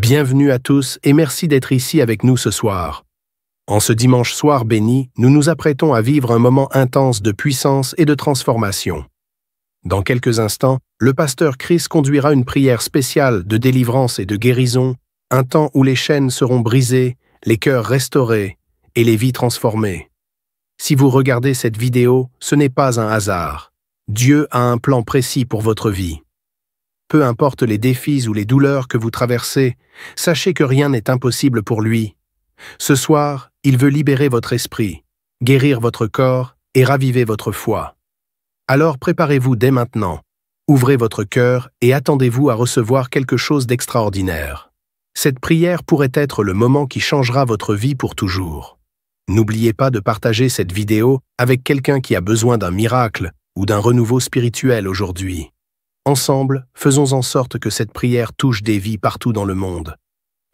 Bienvenue à tous et merci d'être ici avec nous ce soir. En ce dimanche soir béni, nous nous apprêtons à vivre un moment intense de puissance et de transformation. Dans quelques instants, le pasteur Chris conduira une prière spéciale de délivrance et de guérison, un temps où les chaînes seront brisées, les cœurs restaurés et les vies transformées. Si vous regardez cette vidéo, ce n'est pas un hasard. Dieu a un plan précis pour votre vie. Peu importe les défis ou les douleurs que vous traversez, sachez que rien n'est impossible pour lui. Ce soir, il veut libérer votre esprit, guérir votre corps et raviver votre foi. Alors préparez-vous dès maintenant, ouvrez votre cœur et attendez-vous à recevoir quelque chose d'extraordinaire. Cette prière pourrait être le moment qui changera votre vie pour toujours. N'oubliez pas de partager cette vidéo avec quelqu'un qui a besoin d'un miracle ou d'un renouveau spirituel aujourd'hui. Ensemble, faisons en sorte que cette prière touche des vies partout dans le monde.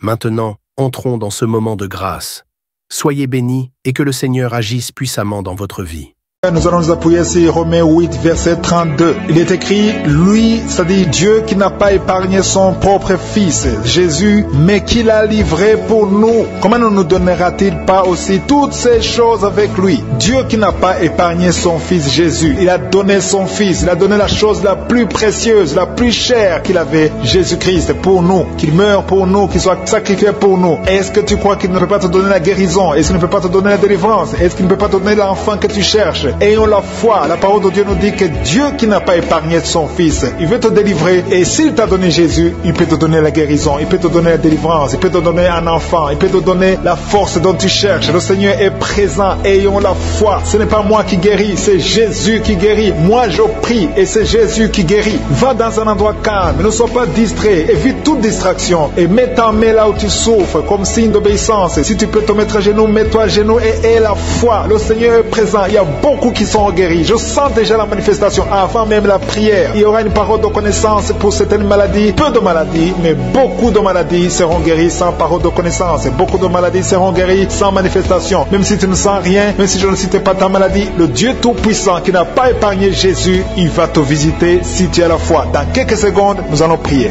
Maintenant, entrons dans ce moment de grâce. Soyez bénis et que le Seigneur agisse puissamment dans votre vie. Nous allons nous appuyer sur Romains 8, verset 32. Il est écrit, lui, c'est-à-dire Dieu qui n'a pas épargné son propre Fils, Jésus, mais qui l'a livré pour nous. Comment ne nous donnera-t-il pas aussi toutes ces choses avec lui? Dieu qui n'a pas épargné son Fils Jésus, il a donné son Fils, il a donné la chose la plus précieuse, la plus chère qu'il avait, Jésus-Christ, pour nous, qu'il meure pour nous, qu'il soit sacrifié pour nous. Est-ce que tu crois qu'il ne peut pas te donner la guérison? Est-ce qu'il ne peut pas te donner la délivrance? Est-ce qu'il ne peut pas te donner l'enfant que tu cherches? Ayons la foi. La parole de Dieu nous dit que Dieu qui n'a pas épargné son Fils, il veut te délivrer. Et s'il t'a donné Jésus, il peut te donner la guérison, il peut te donner la délivrance, il peut te donner un enfant, il peut te donner la force dont tu cherches. Le Seigneur est présent. Ayons la foi. Ce n'est pas moi qui guéris, c'est Jésus qui guérit. Moi je prie et c'est Jésus qui guérit. Va dans un endroit calme, ne sois pas distrait, évite toute distraction et mets ta main là où tu souffres comme signe d'obéissance. Si tu peux te mettre à genoux, mets-toi à genoux et aie la foi. Le Seigneur est présent. Il y a beaucoup qui sont guéris. Je sens déjà la manifestation avant même la prière. Il y aura une parole de connaissance pour certaines maladies, peu de maladies, mais beaucoup de maladies seront guéries sans parole de connaissance. Beaucoup de maladies seront guéries sans manifestation. Même si tu ne sens rien, même si je ne cite pas ta maladie, le Dieu Tout-Puissant qui n'a pas épargné Jésus, il va te visiter si tu as la foi. Dans quelques secondes, nous allons prier.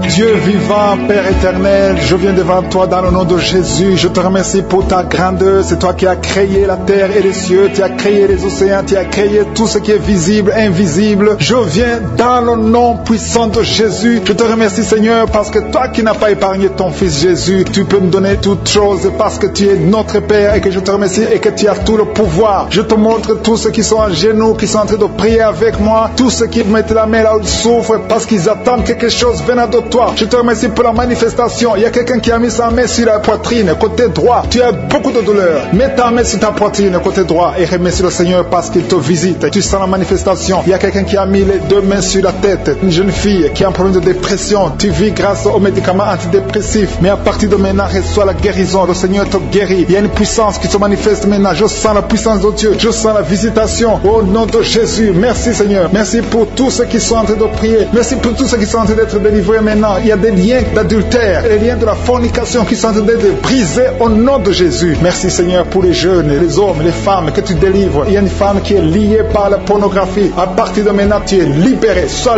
Dieu vivant, Père éternel, je viens devant toi dans le nom de Jésus. Je te remercie pour ta grandeur. C'est toi qui as créé la terre et les cieux. Tu as créé les océans. Tu as créé tout ce qui est visible, invisible. Je viens dans le nom puissant de Jésus. Je te remercie, Seigneur, parce que toi qui n'as pas épargné ton Fils Jésus, tu peux me donner toutes choses parce que tu es notre Père et que je te remercie et que tu as tout le pouvoir. Je te montre tous ceux qui sont à genoux, qui sont en train de prier avec moi, tous ceux qui mettent la main là où ils souffrent parce qu'ils attendent quelque chose venant de toi. Je te remercie pour la manifestation. Il y a quelqu'un qui a mis sa main sur la poitrine, côté droit. Tu as beaucoup de douleur. Mets ta main sur ta poitrine, côté droit, et remercie le Seigneur parce qu'il te visite. Tu sens la manifestation. Il y a quelqu'un qui a mis les deux mains sur la tête. Une jeune fille qui a un problème de dépression. Tu vis grâce aux médicaments antidépressifs. Mais à partir de maintenant, reçois la guérison. Le Seigneur te guérit. Il y a une puissance qui se manifeste maintenant. Je sens la puissance de Dieu. Je sens la visitation. Au nom de Jésus. Merci Seigneur. Merci pour tous ceux qui sont en train de prier. Merci pour tous ceux qui sont en train d'être délivrés maintenant. Il y a des liens d'adultère, les liens de la fornication qui sont en train d'être brisés au nom de Jésus. Merci Seigneur pour les jeunes, les hommes, les femmes que tu délivres. Il y a une femme qui est liée par la pornographie. À partir de maintenant, tu es libéré, sois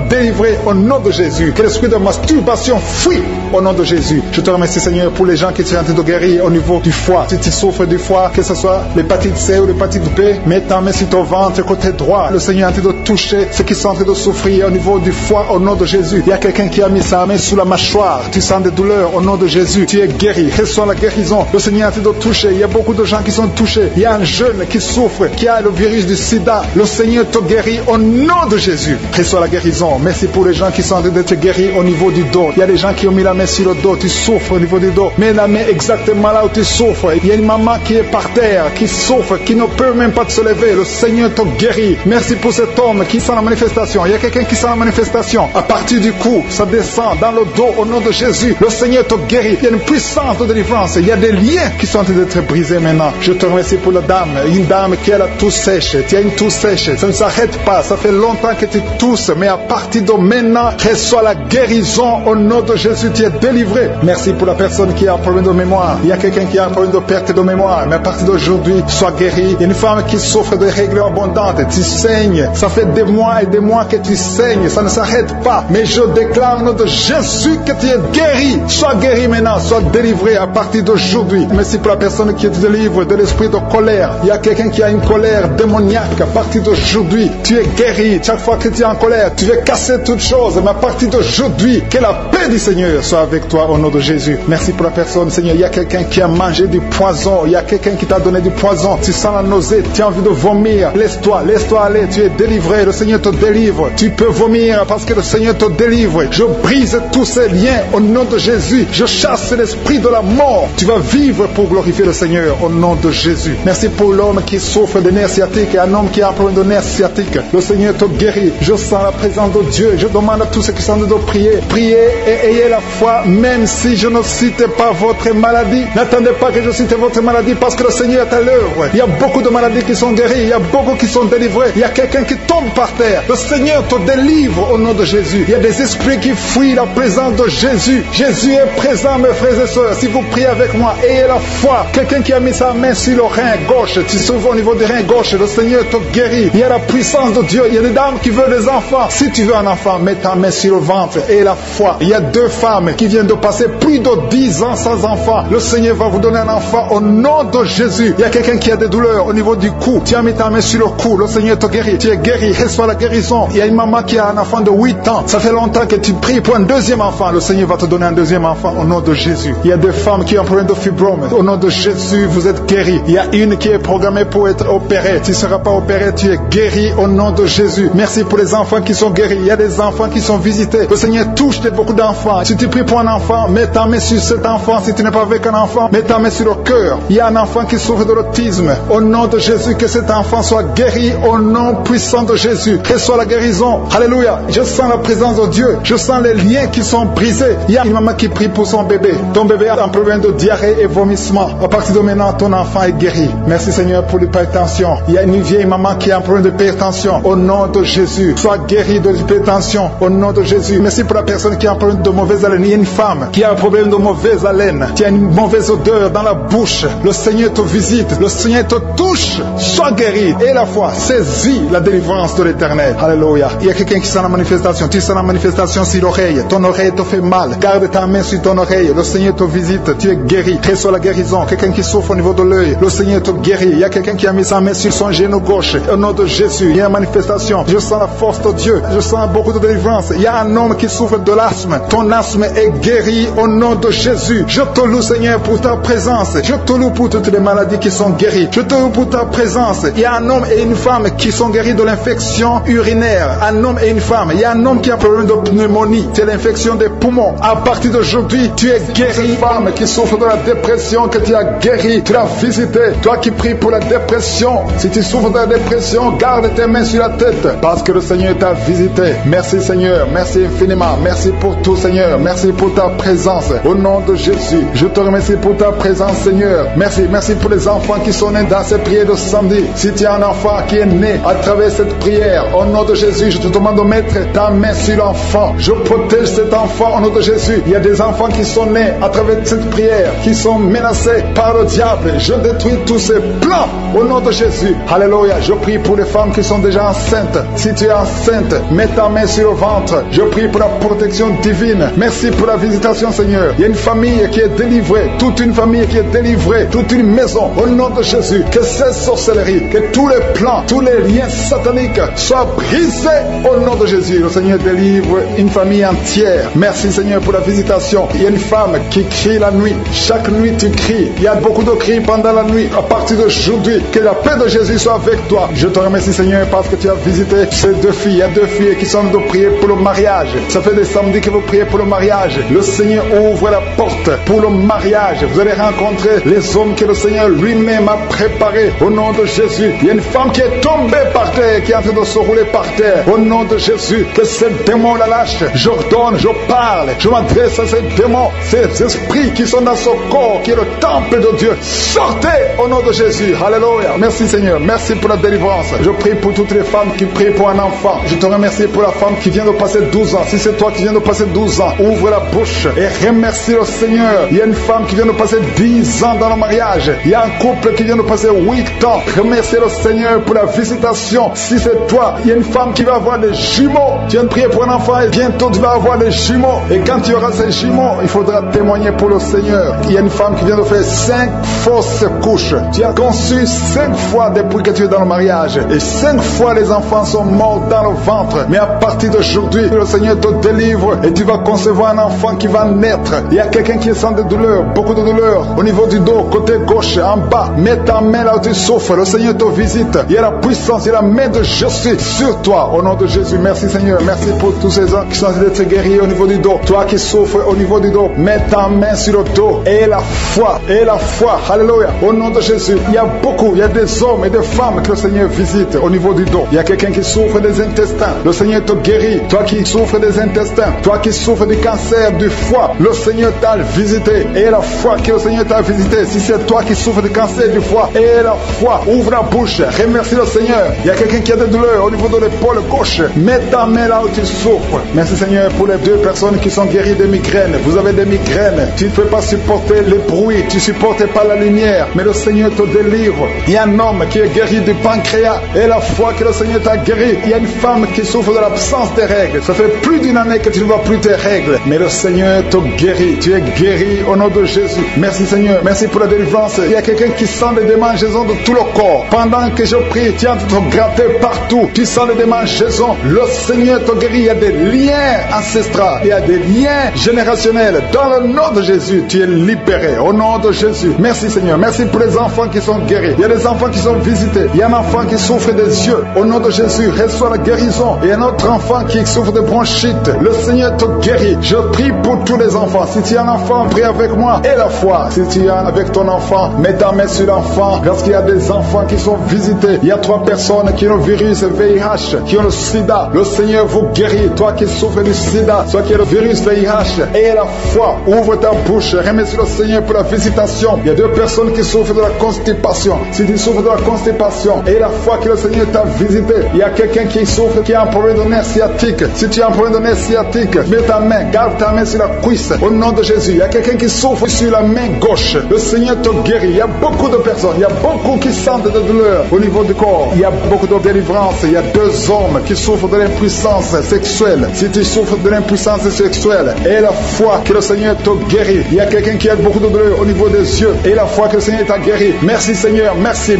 délivré au nom de Jésus. Que l'esprit de masturbation fuit au nom de Jésus. Je te remercie Seigneur pour les gens qui sont en train de guérir au niveau du foie. Si tu souffres du foie, que ce soit l'hépatite C ou l'hépatite B, mets ta main sur ton ventre côté droit. Le Seigneur est en train de toucher ceux qui sont en train de souffrir au niveau du foie au nom de Jésus. Il y a quelqu'un qui a mis sa main sous la mâchoire. Tu sens des douleurs au nom de Jésus. Tu es guéri. Reçois la guérison. Le Seigneur est en train de toucher. Il y a beaucoup de gens qui sont touchés. Il y a un jeune qui souffre, qui a le virus du sida. Le Seigneur te guérit au nom de Jésus. Reçois la guérison. Merci pour les gens qui sont en train d'être guéris au niveau du dos. Il y a des gens qui ont mis la main sur le dos. Tu souffres au niveau du dos. Mets la main exactement là où tu souffres. Il y a une maman qui est par terre, qui souffre, qui ne peut même pas se lever. Le Seigneur te guérit. Merci pour cet homme qui sent la manifestation. Il y a quelqu'un qui sent la manifestation. À partir du cou, ça descend dans le dos au nom de Jésus. Le Seigneur te guérit. Il y a une puissance de délivrance. Il y a des liens qui sont en train d'être brisés maintenant. Je te remercie pour la dame. Une dame qui a la toux sèche. Tu as une toux sèche. Ça ne s'arrête pas. Ça fait longtemps que tu tousses. Mais à partir de maintenant, reçois la guérison au nom de Jésus. Tu es délivré. Merci pour la personne qui a un problème de mémoire. Il y a quelqu'un qui a un problème de perte de mémoire. Mais à partir d'aujourd'hui, sois guéri. Il y a une femme qui souffre de règles abondantes. Tu saignes. Ça fait des mois et des mois que tu saignes. Ça ne s'arrête pas. Mais je déclare au nom de Jésus que tu es guéri. Sois guéri maintenant. Sois délivré à partir d'aujourd'hui. Merci pour la personne qui te délivre de l'esprit de colère. Il y a quelqu'un qui a une colère démoniaque. À partir d'aujourd'hui, tu es guéri. Chaque fois que tu es en colère, tu veux casser toutes choses. Mais à partir d'aujourd'hui, que la paix du Seigneur soit avec toi au nom de Jésus. Merci pour la personne, Seigneur. Il y a quelqu'un qui a mangé du poison. Il y a quelqu'un qui t'a donné du poison. Tu sens la nausée. Tu as envie de vomir. Laisse-toi aller. Tu es délivré. Le Seigneur te délivre. Tu peux vomir parce que le Seigneur te délivre. Je brise tous ces liens au nom de Jésus. Je chasse l'esprit de la mort. Tu vas vivre pour glorifier le Seigneur au nom de Jésus. Merci pour l'homme qui souffre de nerfs sciatiques et un homme qui a un problème de nerfs sciatiques. Le Seigneur te guérit. Je sens la présence de Dieu. Je demande à tous ceux qui sont de prier. Priez et ayez la foi même si je ne cite pas votre maladie. N'attendez pas que je cite votre maladie parce que le Seigneur est à l'œuvre. Il y a beaucoup de maladies qui sont guéries. Il y a beaucoup qui sont délivrés. Il y a quelqu'un qui tombe par terre. Le Seigneur te délivre au nom de Jésus. Il y a des esprits qui fuient la présence de Jésus. Jésus est présent, mes frères et sœurs. Si vous priez avec moi, ayez la foi. Quelqu'un qui a mis sa main sur le rein gauche, tu s'ouvres au niveau du rein gauche, le Seigneur te guérit. Il y a la puissance de Dieu. Il y a des dames qui veulent des enfants. Si tu veux un enfant, mets ta main sur le ventre et la foi. Il y a 2 femmes qui viennent de passer plus de 10 ans sans enfant. Le Seigneur va vous donner un enfant au nom de Jésus. Il y a quelqu'un qui a des douleurs au niveau du cou. Tu as mis ta main sur le cou. Le Seigneur te guérit. Tu es guéri. Reçois la guérison. Il y a une maman qui a un enfant de 8 ans. Ça fait longtemps que tu pries pour un deuxième enfant. Le Seigneur va te donner un deuxième enfant au nom de Jésus. Il y a des femmes qui ont un problème de fibrome. Au nom de Jésus, vous êtes guéris. Il y a une qui est programmée pour être opérée. Tu ne seras pas opéré. Tu es guéri au nom de Jésus. Merci pour les enfants qui sont guéris. Il y a des enfants qui sont visités. Le Seigneur touche beaucoup d'enfants. Si tu pries pour un enfant, mets ta main sur cet enfant. Si tu n'es pas avec un enfant, mets ta main sur le cœur. Il y a un enfant qui souffre de l'autisme. Au nom de Jésus, que cet enfant soit guéri au nom puissant de Jésus. Reçois la guérison. Alléluia. Je sens la présence de Dieu. Je sens les liens qui sont brisés. Il y a une maman qui prie pour son bébé. Ton bébé a un problème de diarrhée et vomissement. À partir de maintenant, ton enfant est guéri. Merci Seigneur pour l'hypertension. Il y a une vieille maman qui a un problème d'hypertension. Au nom de Jésus, sois guéri de l'hypertension. Au nom de Jésus. Merci pour la personne qui a un problème de mauvaise haleine. Il y a une femme qui a un problème de mauvaise haleine. Qui a une mauvaise odeur dans la bouche. Le Seigneur te visite. Le Seigneur te touche. Sois guéri. Et la foi, saisis la délivrance de l'Éternel. Alléluia. Il y a quelqu'un qui sent la manifestation. Tu sens la manifestation sur l'oreille. Ton oreille te fait mal. Garde ta main sur ton oreille. Le Seigneur te visite. Tu es guéri. Reçois la guérison. Quelqu'un qui souffre au niveau de l'œil. Le Seigneur te guérit. Il y a quelqu'un qui a mis sa main sur son genou gauche. Au nom de Jésus, il y a une manifestation. Je sens la force de Dieu. Je sens beaucoup de délivrance. Il y a un homme qui souffre de l'asthme. Ton asthme est guéri au nom de Jésus. Je te loue, Seigneur, pour ta présence. Je te loue pour toutes les maladies qui sont guéries. Je te loue pour ta présence. Il y a un homme et une femme qui sont guéris de l'infection urinaire. Un homme et une femme. Il y a un homme qui a un problème de pneumonie. C'est l'infection des poumons. À partir d'aujourd'hui, tu es guéri. Femme qui souffre de la dépression, que tu as guéri. Tu l'as visité. Toi qui pries pour la dépression. Si tu souffres de la dépression, garde tes mains sur la tête. Parce que le Seigneur t'a visité. Merci Seigneur. Merci infiniment. Merci pour tout Seigneur. Merci pour ta présence. Au nom de Jésus, je te remercie pour ta présence Seigneur. Merci pour les enfants qui sont nés dans cette prière de samedi. Si tu as un enfant qui est né à travers cette prière, au nom de Jésus, je te demande de mettre ta main sur l'enfant. Je protège cet enfant au nom de Jésus. Il y a des enfants qui sont nés à travers cette prière, qui sont menacés par le diable. Je détruis tous ces plans au nom de Jésus. Alléluia. Je prie pour les femmes qui sont déjà enceintes. Si tu es enceinte, mets ta main sur le ventre. Je prie pour la protection divine. Merci pour la visitation Seigneur. Il y a une famille qui est délivrée. Toute une famille qui est délivrée. Toute une maison. Au nom de Jésus. Que ces sorcelleries, que tous les plans, tous les liens sataniques soient brisés au nom de Jésus. Le Seigneur délivre une famille entière. Merci Seigneur pour la visitation. Il y a une femme qui crie la nuit. Chaque nuit tu cries. Il y a beaucoup de cris pendant la nuit. À partir d'aujourd'hui, que la paix de Jésus soit avec toi. Je te remercie Seigneur parce que tu as visité ces 2 filles. Il y a 2 filles qui sont de prier pour le mariage. Ça fait des samedis que vous priez pour le mariage. Le Seigneur ouvre la porte pour le mariage. Vous allez rencontrer les hommes que le Seigneur lui-même a préparés. Au nom de Jésus. Il y a une femme qui est tombée par terre, qui est en train de se rouler par terre. Au nom de Jésus, que ce démon la lâche lâche. J'ordonne, je parle, je m'adresse à ces démons, ces esprits qui sont dans ce corps, qui est le temple de Dieu. Sortez au nom de Jésus. Alléluia. Merci Seigneur, merci pour la délivrance. Je prie pour toutes les femmes qui prient pour un enfant. Je te remercie pour la femme qui vient de passer 12 ans. Si c'est toi qui viens de passer 12 ans, ouvre la bouche et remercie le Seigneur. Il y a une femme qui vient de passer 10 ans dans le mariage. Il y a un couple qui vient de passer 8 ans. Remercie le Seigneur pour la visitation. Si c'est toi, il y a une femme qui va avoir des jumeaux. Tu viens de prier pour un enfant et bientôt tu vas avoir des jumeaux. Et quand tu auras ces jumeaux, il faudra témoigner pour le Seigneur. Il y a une femme qui vient de faire 5 fausses couches. Tu as conçu 5 fois depuis que tu es dans le mariage. Et 5 fois les enfants sont morts dans le ventre. Mais à partir d'aujourd'hui, le Seigneur te délivre et tu vas concevoir un enfant qui va naître. Il y a quelqu'un qui sent des douleurs, beaucoup de douleurs. Au niveau du dos, côté gauche, en bas. Mets ta main là où tu souffres. Le Seigneur te visite. Il y a la puissance, il y a la main de Jésus sur toi. Au nom de Jésus, merci Seigneur. Merci pour tous ces gens qui sont en train d'être guéris au niveau du dos. Toi qui souffres au niveau du dos, mets ta main sur le dos. Et la foi. Alléluia. Au nom de Jésus, il y a beaucoup, il y a des hommes et des femmes que le Seigneur visite au niveau du dos. Il y a quelqu'un qui souffre des intestins. Le Seigneur te guérit. Toi qui souffres des intestins, toi qui souffres du cancer du foie, le Seigneur t'a visité. Et la foi que le Seigneur t'a visité. Si c'est toi qui souffres du cancer du foie, et la foi, ouvre la bouche, remercie le Seigneur. Il y a quelqu'un qui a des douleurs au niveau de l'épaule gauche. Mets ta main là où tu souffres. Merci Seigneur pour les 2 personnes qui sont guéries de migraines. Vous avez des migraines. Tu ne peux pas supporter les bruits. Tu ne supportes pas la lumière. Mais le Seigneur te délivre. Il y a un homme qui est guéri du pancréas. Et la foi que le Seigneur t'a guéri. Il y a une femme qui souffre de l'absence des règles. Ça fait plus d'une année que tu ne vois plus tes règles. Mais le Seigneur te guérit. Tu es guéri au nom de Jésus. Merci Seigneur. Merci pour la délivrance. Il y a quelqu'un qui sent des démangeaisons de tout le corps. Pendant que je prie, tu es en train de te gratter partout. Tu sens des démangeaisons. Le Seigneur te guérit. Il y a des liens ancestraux. Il y a des liens générationnels. Dans le nom de Jésus, tu es libéré. Au nom de Jésus. Merci Seigneur. Merci pour les enfants qui sont guéris. Il y a des enfants qui sont visités. Il y a un enfant qui souffre des yeux. Au nom de Jésus, reçois la guérison. Et un autre enfant qui souffre de bronchite. Le Seigneur te guérit. Je prie pour tous les enfants. Si tu es un enfant, prie avec moi. Et la foi. Si tu es avec ton enfant, mets ta main sur l'enfant. Parce qu'il y a des enfants qui sont visités. Il y a 3 personnes qui ont le virus VIH, qui ont le sida. Le Seigneur vous guérit. Toi qui souffres du sida, toi qui as le virus VIH. Et la foi. Ouvre ta bouche. Remercie le Seigneur pour la visitation. Il y a 2 personnes qui souffrent de la constipation. Si tu souffres de la constipation, et la foi que le Seigneur t'a visité, il y a quelqu'un qui souffre, qui a un problème de nerf sciatique. Si tu as un problème de nerf sciatique, mets ta main, garde ta main sur la cuisse. Au nom de Jésus, il y a quelqu'un qui souffre sur la main gauche. Le Seigneur te guérit. Il y a beaucoup de personnes, il y a beaucoup qui sentent des douleurs au niveau du corps. Il y a beaucoup de délivrance. Il y a 2 hommes qui souffrent de l'impuissance sexuelle. Si tu souffres de l'impuissance sexuelle, et la foi que le Seigneur te guérit. Il y a quelqu'un qui a beaucoup de douleurs au niveau des yeux, et la foi que le Seigneur t'a guéri. Merci Seigneur, merci,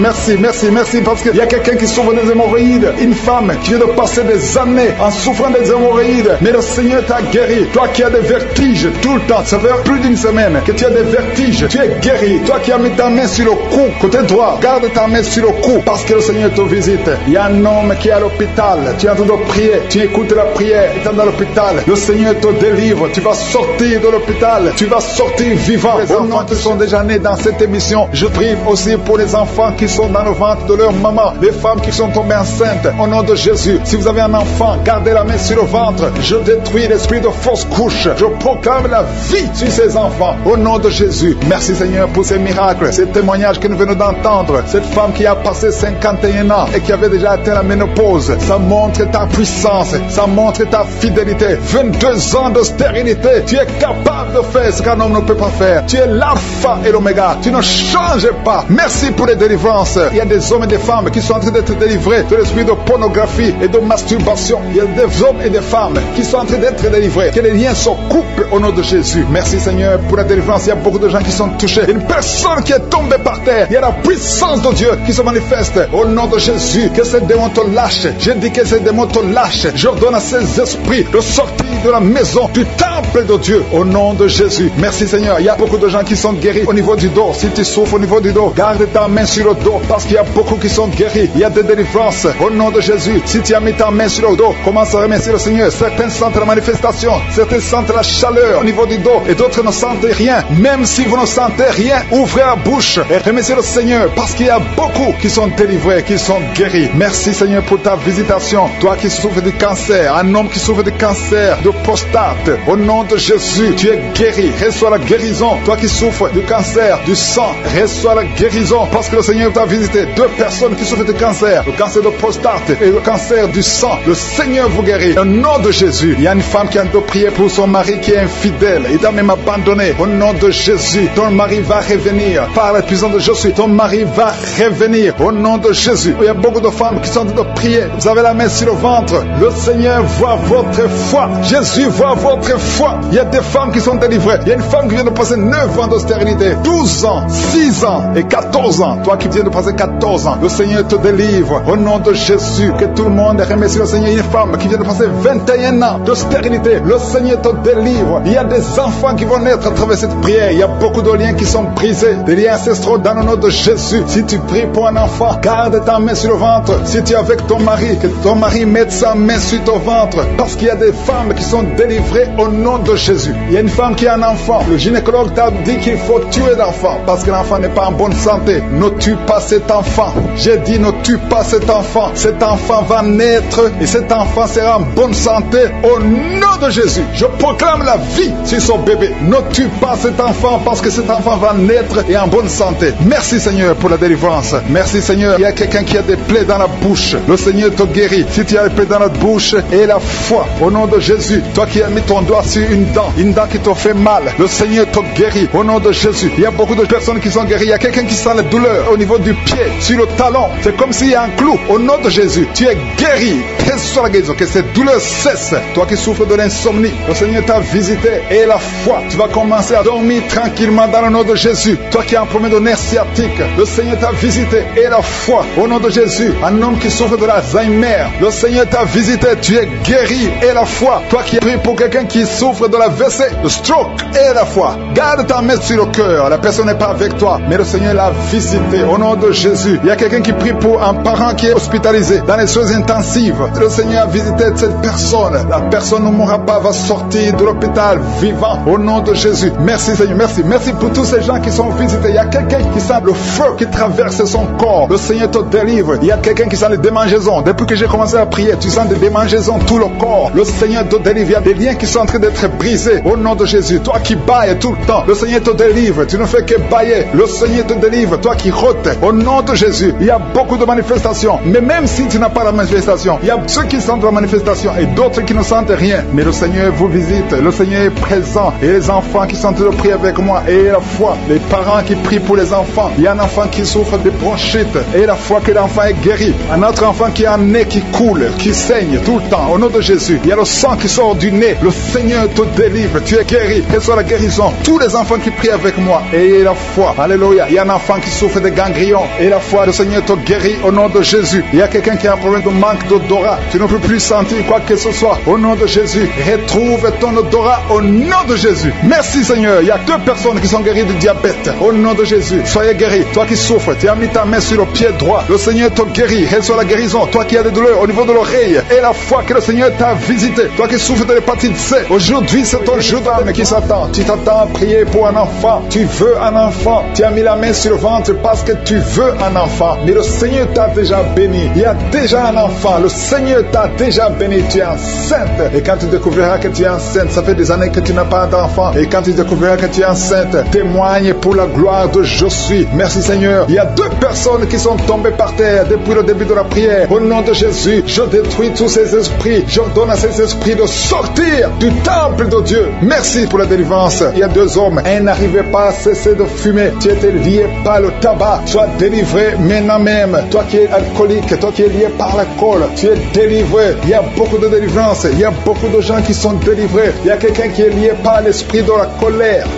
parce qu'il y a quelqu'un qui souffre des hémorroïdes. Une femme qui vient de passer des années en souffrant des hémorroïdes, mais le Seigneur t'a guéri. Toi qui as des vertiges tout le temps, ça fait plus d'une semaine que tu as des vertiges, tu es guéri. Toi qui as mis ta main sur le cou, côté droit, garde ta main sur le cou, parce que le Seigneur te visite. Il y a un homme qui est à l'hôpital, tu es en train de prier, tu écoutes la prière, tu es dans l'hôpital, le Seigneur te délivre, tu vas sortir de l'hôpital, tu vas sortir vivant. Les enfants qui sont déjà nés dans cette émission, je prie aussi pour les enfants qui sont dans le ventre de leur maman, les femmes qui sont tombées enceintes, au nom de Jésus. Si vous avez un enfant, gardez la main sur le ventre, je détruis l'esprit de fausse couche, je proclame la vie sur ces enfants, au nom de Jésus. Merci Seigneur pour ces miracles, ces témoignages que nous venons d'entendre. Cette femme qui a passé 51 ans et qui avait déjà atteint la ménopause, ça montre ta puissance, ça montre ta fidélité. 22 ans de stérilité, tu es capable de faire ce qu'un homme ne peut pas faire. Tu es l'alpha et l'oméga, tu ne changes pas. Merci pour les délivrances. Il y a des hommes et des femmes qui sont en train d'être délivrés de l'esprit de pornographie et de masturbation. Il y a des hommes et des femmes qui sont en train d'être délivrés. Que les liens se coupent au nom de Jésus. Merci Seigneur pour la délivrance. Il y a beaucoup de gens qui sont touchés. Une personne qui est tombée par terre. Il y a la puissance de Dieu qui se manifeste au nom de Jésus. Que ces démons te lâchent. Je dis que ces démons te lâchent. J'ordonne à ces esprits de sortir de la maison, du temple temple de Dieu, au nom de Jésus. Merci Seigneur. Il y a beaucoup de gens qui sont guéris au niveau du dos. Si tu souffres au niveau du dos, garde ta main sur le dos parce qu'il y a beaucoup qui sont guéris. Il y a des délivrances au nom de Jésus. Si tu as mis ta main sur le dos, commence à remercier le Seigneur. Certains sentent la manifestation, certains sentent la chaleur au niveau du dos et d'autres ne sentent rien. Même si vous ne sentez rien, ouvrez la bouche et remerciez le Seigneur parce qu'il y a beaucoup qui sont délivrés, qui sont guéris. Merci Seigneur pour ta visitation. Toi qui souffres du cancer, un homme qui souffre du cancer de prostate, au nom de Jésus, tu es guéri. Reçois la guérison. Toi qui souffres du cancer du sang, reçois la guérison parce que le Seigneur t'a visité. Deux personnes qui souffrent du cancer, le cancer de prostate et le cancer du sang. Le Seigneur vous guérit. Au nom de Jésus, il y a une femme qui a prié pour son mari qui est infidèle. Il t'a même abandonné. Au nom de Jésus, ton mari va revenir. Par la puissance de Jésus, ton mari va revenir. Au nom de Jésus. Il y a beaucoup de femmes qui sont en train de prier. Vous avez la main sur le ventre. Le Seigneur voit votre foi. Jésus voit votre foi. Il y a des femmes qui sont délivrées. Il y a une femme qui vient de passer 9 ans de stérilité, 12 ans, 6 ans et 14 ans. Toi qui viens de passer 14 ans, le Seigneur te délivre. Au nom de Jésus, que tout le monde remercie le Seigneur. Une femme qui vient de passer 21 ans de stérilité, le Seigneur te délivre. Il y a des enfants qui vont naître à travers cette prière. Il y a beaucoup de liens qui sont brisés, des liens ancestraux dans le nom de Jésus. Si tu pries pour un enfant, garde ta main sur le ventre. Si tu es avec ton mari, que ton mari mette sa main sur ton ventre, parce qu'il y a des femmes qui sont délivrées au nom de Jésus. Il y a une femme qui a un enfant. Le gynécologue t'a dit qu'il faut tuer l'enfant parce que l'enfant n'est pas en bonne santé. Ne tue pas cet enfant. J'ai dit ne tue pas cet enfant. Cet enfant va naître et cet enfant sera en bonne santé au nom de Jésus. Je proclame la vie sur son bébé. Ne tue pas cet enfant parce que cet enfant va naître et en bonne santé. Merci Seigneur pour la délivrance. Merci Seigneur. Il y a quelqu'un qui a des plaies dans la bouche. Le Seigneur te guérit. Si tu as des plaies dans la bouche et la foi au nom de Jésus. Toi qui as mis ton doigt sur une dent qui te fait mal, le Seigneur te guérit au nom de Jésus. Il y a beaucoup de personnes qui sont guéries. Il y a quelqu'un qui sent la douleur au niveau du pied, sur le talon. C'est comme s'il y a un clou. Au nom de Jésus, tu es guéri. Reçois la guérison, que cette douleur cesse. Toi qui souffres de l'insomnie, le Seigneur t'a visité et la foi, tu vas commencer à dormir tranquillement dans le nom de Jésus. Toi qui as un problème de nerf sciatique, le Seigneur t'a visité et la foi au nom de Jésus. Un homme qui souffre de l'Alzheimer, le Seigneur t'a visité, tu es guéri et la foi. Toi qui pries pour quelqu'un qui souffre de la WC, le stroke et la foi. Garde ta main sur le cœur. La personne n'est pas avec toi, mais le Seigneur l'a visité au nom de Jésus. Il y a quelqu'un qui prie pour un parent qui est hospitalisé dans les soins intensifs. Le Seigneur a visité cette personne. La personne ne mourra pas, va sortir de l'hôpital vivant au nom de Jésus. Merci Seigneur, merci. Merci pour tous ces gens qui sont visités. Il y a quelqu'un qui sent le feu qui traverse son corps. Le Seigneur te délivre. Il y a quelqu'un qui sent les démangeaisons. Depuis que j'ai commencé à prier, tu sens des démangeaisons tout le corps. Le Seigneur te délivre. Il y a des liens qui sont en train d'être brisés au nom de Jésus. Toi qui bailles tout le temps, le Seigneur te délivre. Tu ne fais que bailler. Le Seigneur te délivre. Toi qui rotes au nom de Jésus. Il y a beaucoup de manifestations. Mais même si tu n'as pas la manifestation, il y a ceux qui sentent la manifestation et d'autres qui ne sentent rien. Mais le Seigneur vous visite. Le Seigneur est présent. Et les enfants qui sont en train de prier avec moi. Et la foi. Les parents qui prient pour les enfants. Il y a un enfant qui souffre de bronchite. Et la foi que l'enfant est guéri. Un autre enfant qui a un nez qui coule, qui saigne tout le temps. Au nom de Jésus. Il y a le sang qui sort du nez. Le Seigneur te délivre. Tu es guéri. Reçois la guérison. Tous les enfants qui prient avec moi. Et la foi. Alléluia. Il y a un enfant qui souffre de ganglions. Et la foi, le Seigneur te guérit au nom de Jésus. Il y a quelqu'un qui a un problème de manque d'odorat. Tu ne peux plus sentir quoi que ce soit. Au nom de Jésus. Retrouve ton odorat au nom de Jésus. Merci Seigneur. Il y a 2 personnes qui sont guéries du diabète. Au nom de Jésus. Soyez guéris. Toi qui souffres, tu as mis ta main sur le pied droit. Le Seigneur te guérit. Reçois la guérison. Toi qui as des douleurs au niveau de l'oreille. Et la foi que le Seigneur t'a visité. Toi qui souffres de l'hépatite C. Aujourd'hui, c'est ton jour d'âme qui s'attend. Tu t'attends à prier pour un enfant. Tu veux un enfant. Tu as mis la main sur le ventre parce que tu veux un enfant. Mais le Seigneur t'a déjà béni. Il y a déjà un enfant. Le Seigneur t'a déjà béni. Tu es enceinte. Et quand tu découvriras que tu es enceinte, ça fait des années que tu n'as pas d'enfant. Et quand tu découvriras que tu es enceinte, témoigne pour la gloire de Je suis. Merci Seigneur. Il y a 2 personnes qui sont tombées par terre depuis le début de la prière. Au nom de Jésus, je détruis tous ces esprits. J'ordonne à ces esprits de sortir du temple de Dieu. Merci pour la délivrance. Il y a 2 hommes. Un n'arrivait pas à cesser de fumer. Tu étais lié par le tabac. Sois délivré maintenant même. Toi qui es alcoolique, toi qui es lié par l'alcool, tu es délivré. Il y a beaucoup de délivrance. Il y a beaucoup de gens qui sont délivrés. Il y a quelqu'un qui est lié par l'esprit de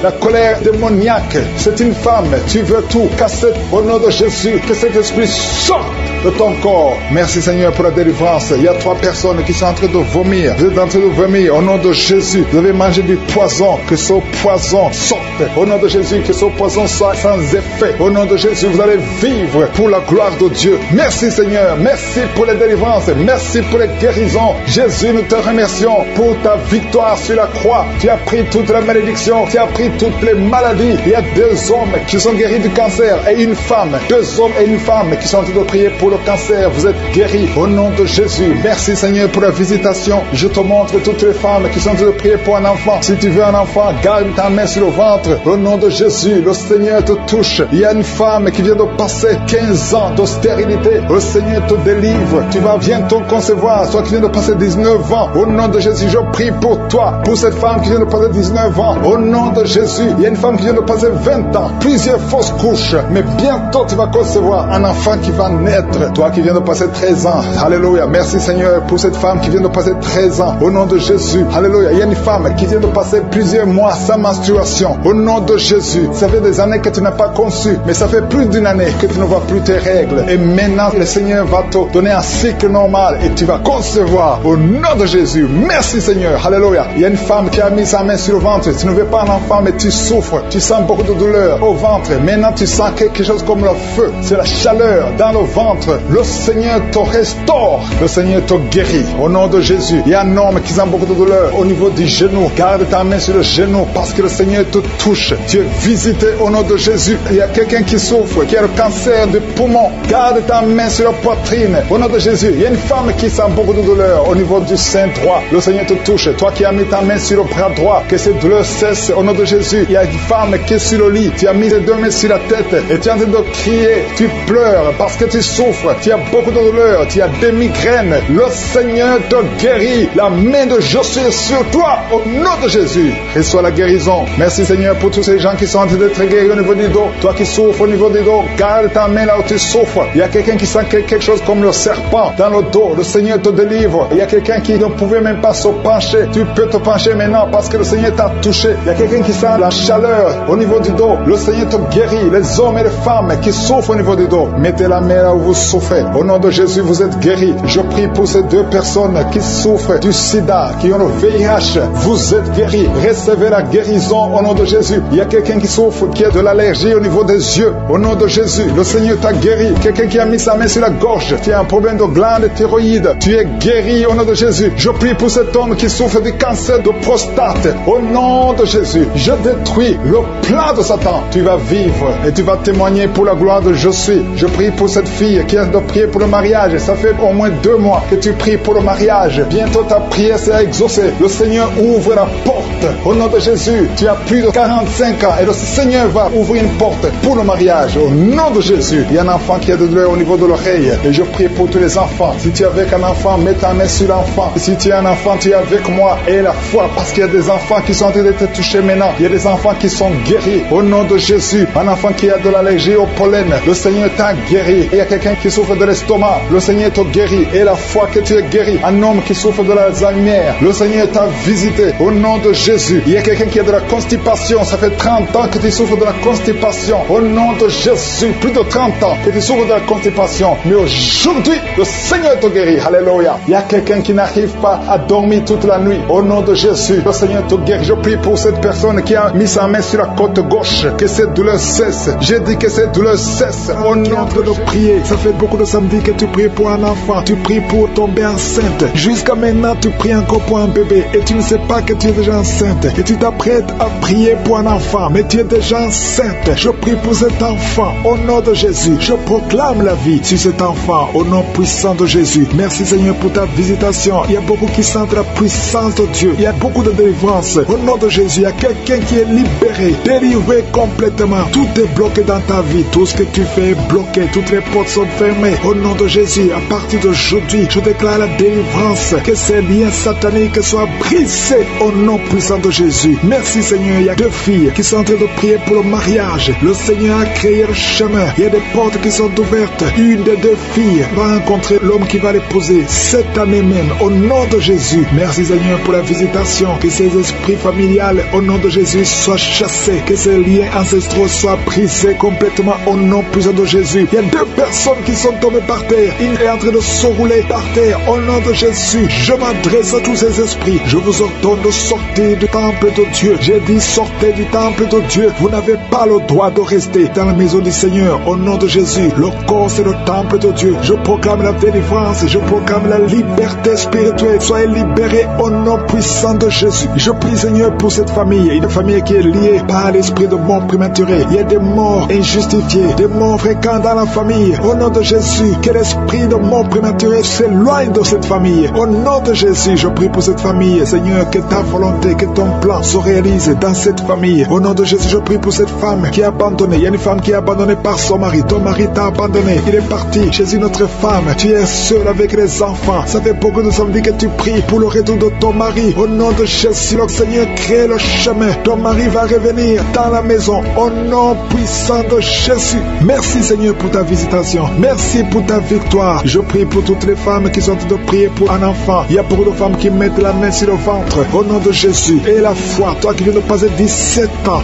la colère démoniaque. C'est une femme. Tu veux tout casser au nom de Jésus. Que cet esprit sorte de ton corps. Merci Seigneur pour la délivrance. Il y a 3 personnes qui sont en train de vomir. Vous êtes en train de vomir au nom de Jésus. Jésus, vous avez mangé du poison, que ce poison sorte. Au nom de Jésus, que ce poison soit sans effet. Au nom de Jésus, vous allez vivre pour la gloire de Dieu. Merci Seigneur, merci pour les délivrances, merci pour les guérisons. Jésus, nous te remercions pour ta victoire sur la croix. Tu as pris toutes les malédictions, tu as pris toutes les maladies. Il y a 2 hommes qui sont guéris du cancer et une femme. 2 hommes et une femme qui sont en train de prier pour le cancer. Vous êtes guéris au nom de Jésus. Merci Seigneur pour la visitation. Je te montre toutes les femmes qui sont en train de prier pour un enfant. Si tu veux un enfant, garde ta main sur le ventre. Au nom de Jésus, le Seigneur te touche. Il y a une femme qui vient de passer 15 ans de stérilité. Le Seigneur te délivre. Tu vas bientôt concevoir. Toi qui viens de passer 19 ans. Au nom de Jésus, je prie pour toi. Pour cette femme qui vient de passer 19 ans. Au nom de Jésus, il y a une femme qui vient de passer 20 ans. Plusieurs fausses couches. Mais bientôt tu vas concevoir un enfant qui va naître. Toi qui viens de passer 13 ans. Alléluia. Merci Seigneur pour cette femme qui vient de passer 13 ans. Au nom de Jésus. Alléluia. Il y a une femme qui vient de passer plusieurs mois sans menstruation. Au nom de Jésus. Ça fait des années que tu n'as pas conçu. Mais ça fait plus d'une année que tu ne vois plus tes règles. Et maintenant, le Seigneur va te donner un cycle normal. Et tu vas concevoir. Au nom de Jésus. Merci Seigneur. Alléluia. Il y a une femme qui a mis sa main sur le ventre. Tu ne veux pas un enfant, mais tu souffres. Tu sens beaucoup de douleur au ventre. Maintenant, tu sens quelque chose comme le feu. C'est la chaleur dans le ventre. Le Seigneur te restaure. Le Seigneur te guérit. Au nom de Jésus. Il y a un homme qui sent beaucoup de douleur au niveau du genou. Garde ta main sur le genou parce que le Seigneur te touche. Tu es visité au nom de Jésus. Il y a quelqu'un qui souffre, qui a le cancer du poumon. Garde ta main sur la poitrine. Au nom de Jésus. Il y a une femme qui sent beaucoup de douleur au niveau du sein droit. Le Seigneur te touche. Toi qui as mis ta main sur le bras droit, que cette douleur cesse au nom de Jésus. Il y a une femme qui est sur le lit. Tu as mis tes 2 mains sur la tête et tu es en train de crier. Tu pleures parce que tu souffres. Tu as beaucoup de douleur. Tu as des migraines. Le Seigneur te guérit. La main de Josué sur toi au nom de Jésus. Reçois la guérison. Merci Seigneur pour tous ces gens qui sont en train d'être guéris au niveau du dos. Toi qui souffres au niveau du dos, garde ta main là où tu souffres. Il y a quelqu'un qui sent quelque chose comme le serpent dans le dos. Le Seigneur te délivre. Il y a quelqu'un qui ne pouvait même pas se pencher. Tu peux te pencher maintenant parce que le Seigneur t'a touché. Il y a quelqu'un qui sent la chaleur au niveau du dos. Le Seigneur te guérit. Les hommes et les femmes qui souffrent au niveau du dos, mettez la main là où vous souffrez. Au nom de Jésus, vous êtes guéris. Je prie pour ces 2 personnes qui souffrent du sida, qui ont le VIH. Vous êtes guéris. Recevez la guérison au nom de Jésus. Il y a quelqu'un qui souffre, qui a de l'allergie au niveau des yeux. Au nom de Jésus, le Seigneur t'a guéri. Quelqu'un qui a mis sa main sur la gorge, qui a un problème de glande thyroïde. Tu es guéri au nom de Jésus. Je prie pour cet homme qui souffre du cancer de prostate. Au nom de Jésus, je détruis le plan de Satan. Tu vas vivre et tu vas témoigner pour la gloire de Jésus. Je prie pour cette fille qui a de prier pour le mariage. Ça fait au moins 2 mois que tu pries pour le mariage. Bientôt ta prière sera exaucée. Le Seigneur ouvre la porte. Au nom de Jésus, tu as plus de 45 ans et le Seigneur va ouvrir une porte pour le mariage. Au nom de Jésus, il y a un enfant qui a de douleur au niveau de l'oreille. Et je prie pour tous les enfants. Si tu es avec un enfant, mets ta main sur l'enfant. Si tu es un enfant, tu es avec moi. Et la foi, parce qu'il y a des enfants qui sont en train d'être touchés maintenant. Il y a des enfants qui sont guéris. Au nom de Jésus, un enfant qui a de l'allergie au pollen, le Seigneur t'a guéri. Il y a quelqu'un qui souffre de l'estomac, le Seigneur t'a guéri. Et la foi que tu es guéri. Un homme qui souffre de l'Alzheimer, le Seigneur t'a visité. Au nom de Jésus, il y a quelqu'un qui a de la constipation. Ça fait 30 ans que tu souffres de la constipation. Au nom de Jésus, plus de 30 ans que tu souffres de la constipation. Mais aujourd'hui, le Seigneur te guérit. Alléluia. Il y a quelqu'un qui n'arrive pas à dormir toute la nuit. Au nom de Jésus, le Seigneur te guérit. Je prie pour cette personne qui a mis sa main sur la côte gauche. Que cette douleur cesse. J'ai dit que cette douleur cesse. Au nom de prier. Ça fait beaucoup de samedis que tu pries pour un enfant. Tu pries pour tomber enceinte. Jusqu'à maintenant, tu pries encore pour un bébé. Et tu ne sais pas que tu es déjà enceinte. Et tu t'apprêtes à prier pour un enfant. Mais tu es déjà enceinte. Je prie pour cet enfant. Au nom de Jésus, je proclame la vie sur cet enfant. Au nom puissant de Jésus. Merci Seigneur pour ta visitation. Il y a beaucoup qui sentent la puissance de Dieu. Il y a beaucoup de délivrance. Au nom de Jésus, il y a quelqu'un qui est libéré, délivré complètement. Tout est bloqué dans ta vie. Tout ce que tu fais est bloqué. Toutes les portes sont fermées. Au nom de Jésus, à partir d'aujourd'hui, je déclare la délivrance. Que ces liens sataniques soient brisés au nom puissant de Jésus. Merci Seigneur. Il y a 2 filles qui sont en train de prier pour le mariage. Le Seigneur a créé le chemin. Il y a des portes qui sont ouvertes. Une des 2 filles va rencontrer l'homme qui va l'épouser cette année même. Au nom de Jésus. Merci Seigneur pour la visitation. Que ces esprits familiales au nom de Jésus soient chassés. Que ces liens ancestraux soient brisés complètement au nom puissant de Jésus. Il y a 2 personnes qui sont tombées par terre. Une est en train de se rouler par terre. Au nom de Jésus, je m'adresse à tous ces esprits. Je vous ordonne t'ordonne de sortir du temple de Dieu. J'ai dit sortez du temple de Dieu. Vous n'avez pas le droit de rester dans la maison du Seigneur. Au nom de Jésus, le corps c'est le temple de Dieu. Je proclame la délivrance, je proclame la liberté spirituelle. Soyez libérés au nom puissant de Jésus. Je prie Seigneur pour cette famille, une famille qui est liée par l'esprit de mort prématurée. Il y a des morts injustifiées, des morts fréquents dans la famille. Au nom de Jésus, que l'esprit de mort prématurée s'éloigne de cette famille. Au nom de Jésus, je prie pour cette famille. Seigneur, que ta volonté, que ton plan se réalise dans cette famille. Au nom de Jésus, je prie pour cette femme qui est abandonnée. Il y a une femme qui est abandonnée par son mari. Ton mari t'a abandonné. Il est parti chez une autre femme. Tu es seul avec les enfants. Ça fait beaucoup de samedis que tu pries pour le retour de ton mari. Au nom de Jésus, le Seigneur crée le chemin. Ton mari va revenir dans la maison. Au nom puissant de Jésus. Merci Seigneur pour ta visitation. Merci pour ta victoire. Je prie pour toutes les femmes qui sont en train de prier pour un enfant. Il y a beaucoup de femmes qui mettent la main sur le ventre. Au nom de Jésus. Et la foi, toi qui viens de passer 17 ans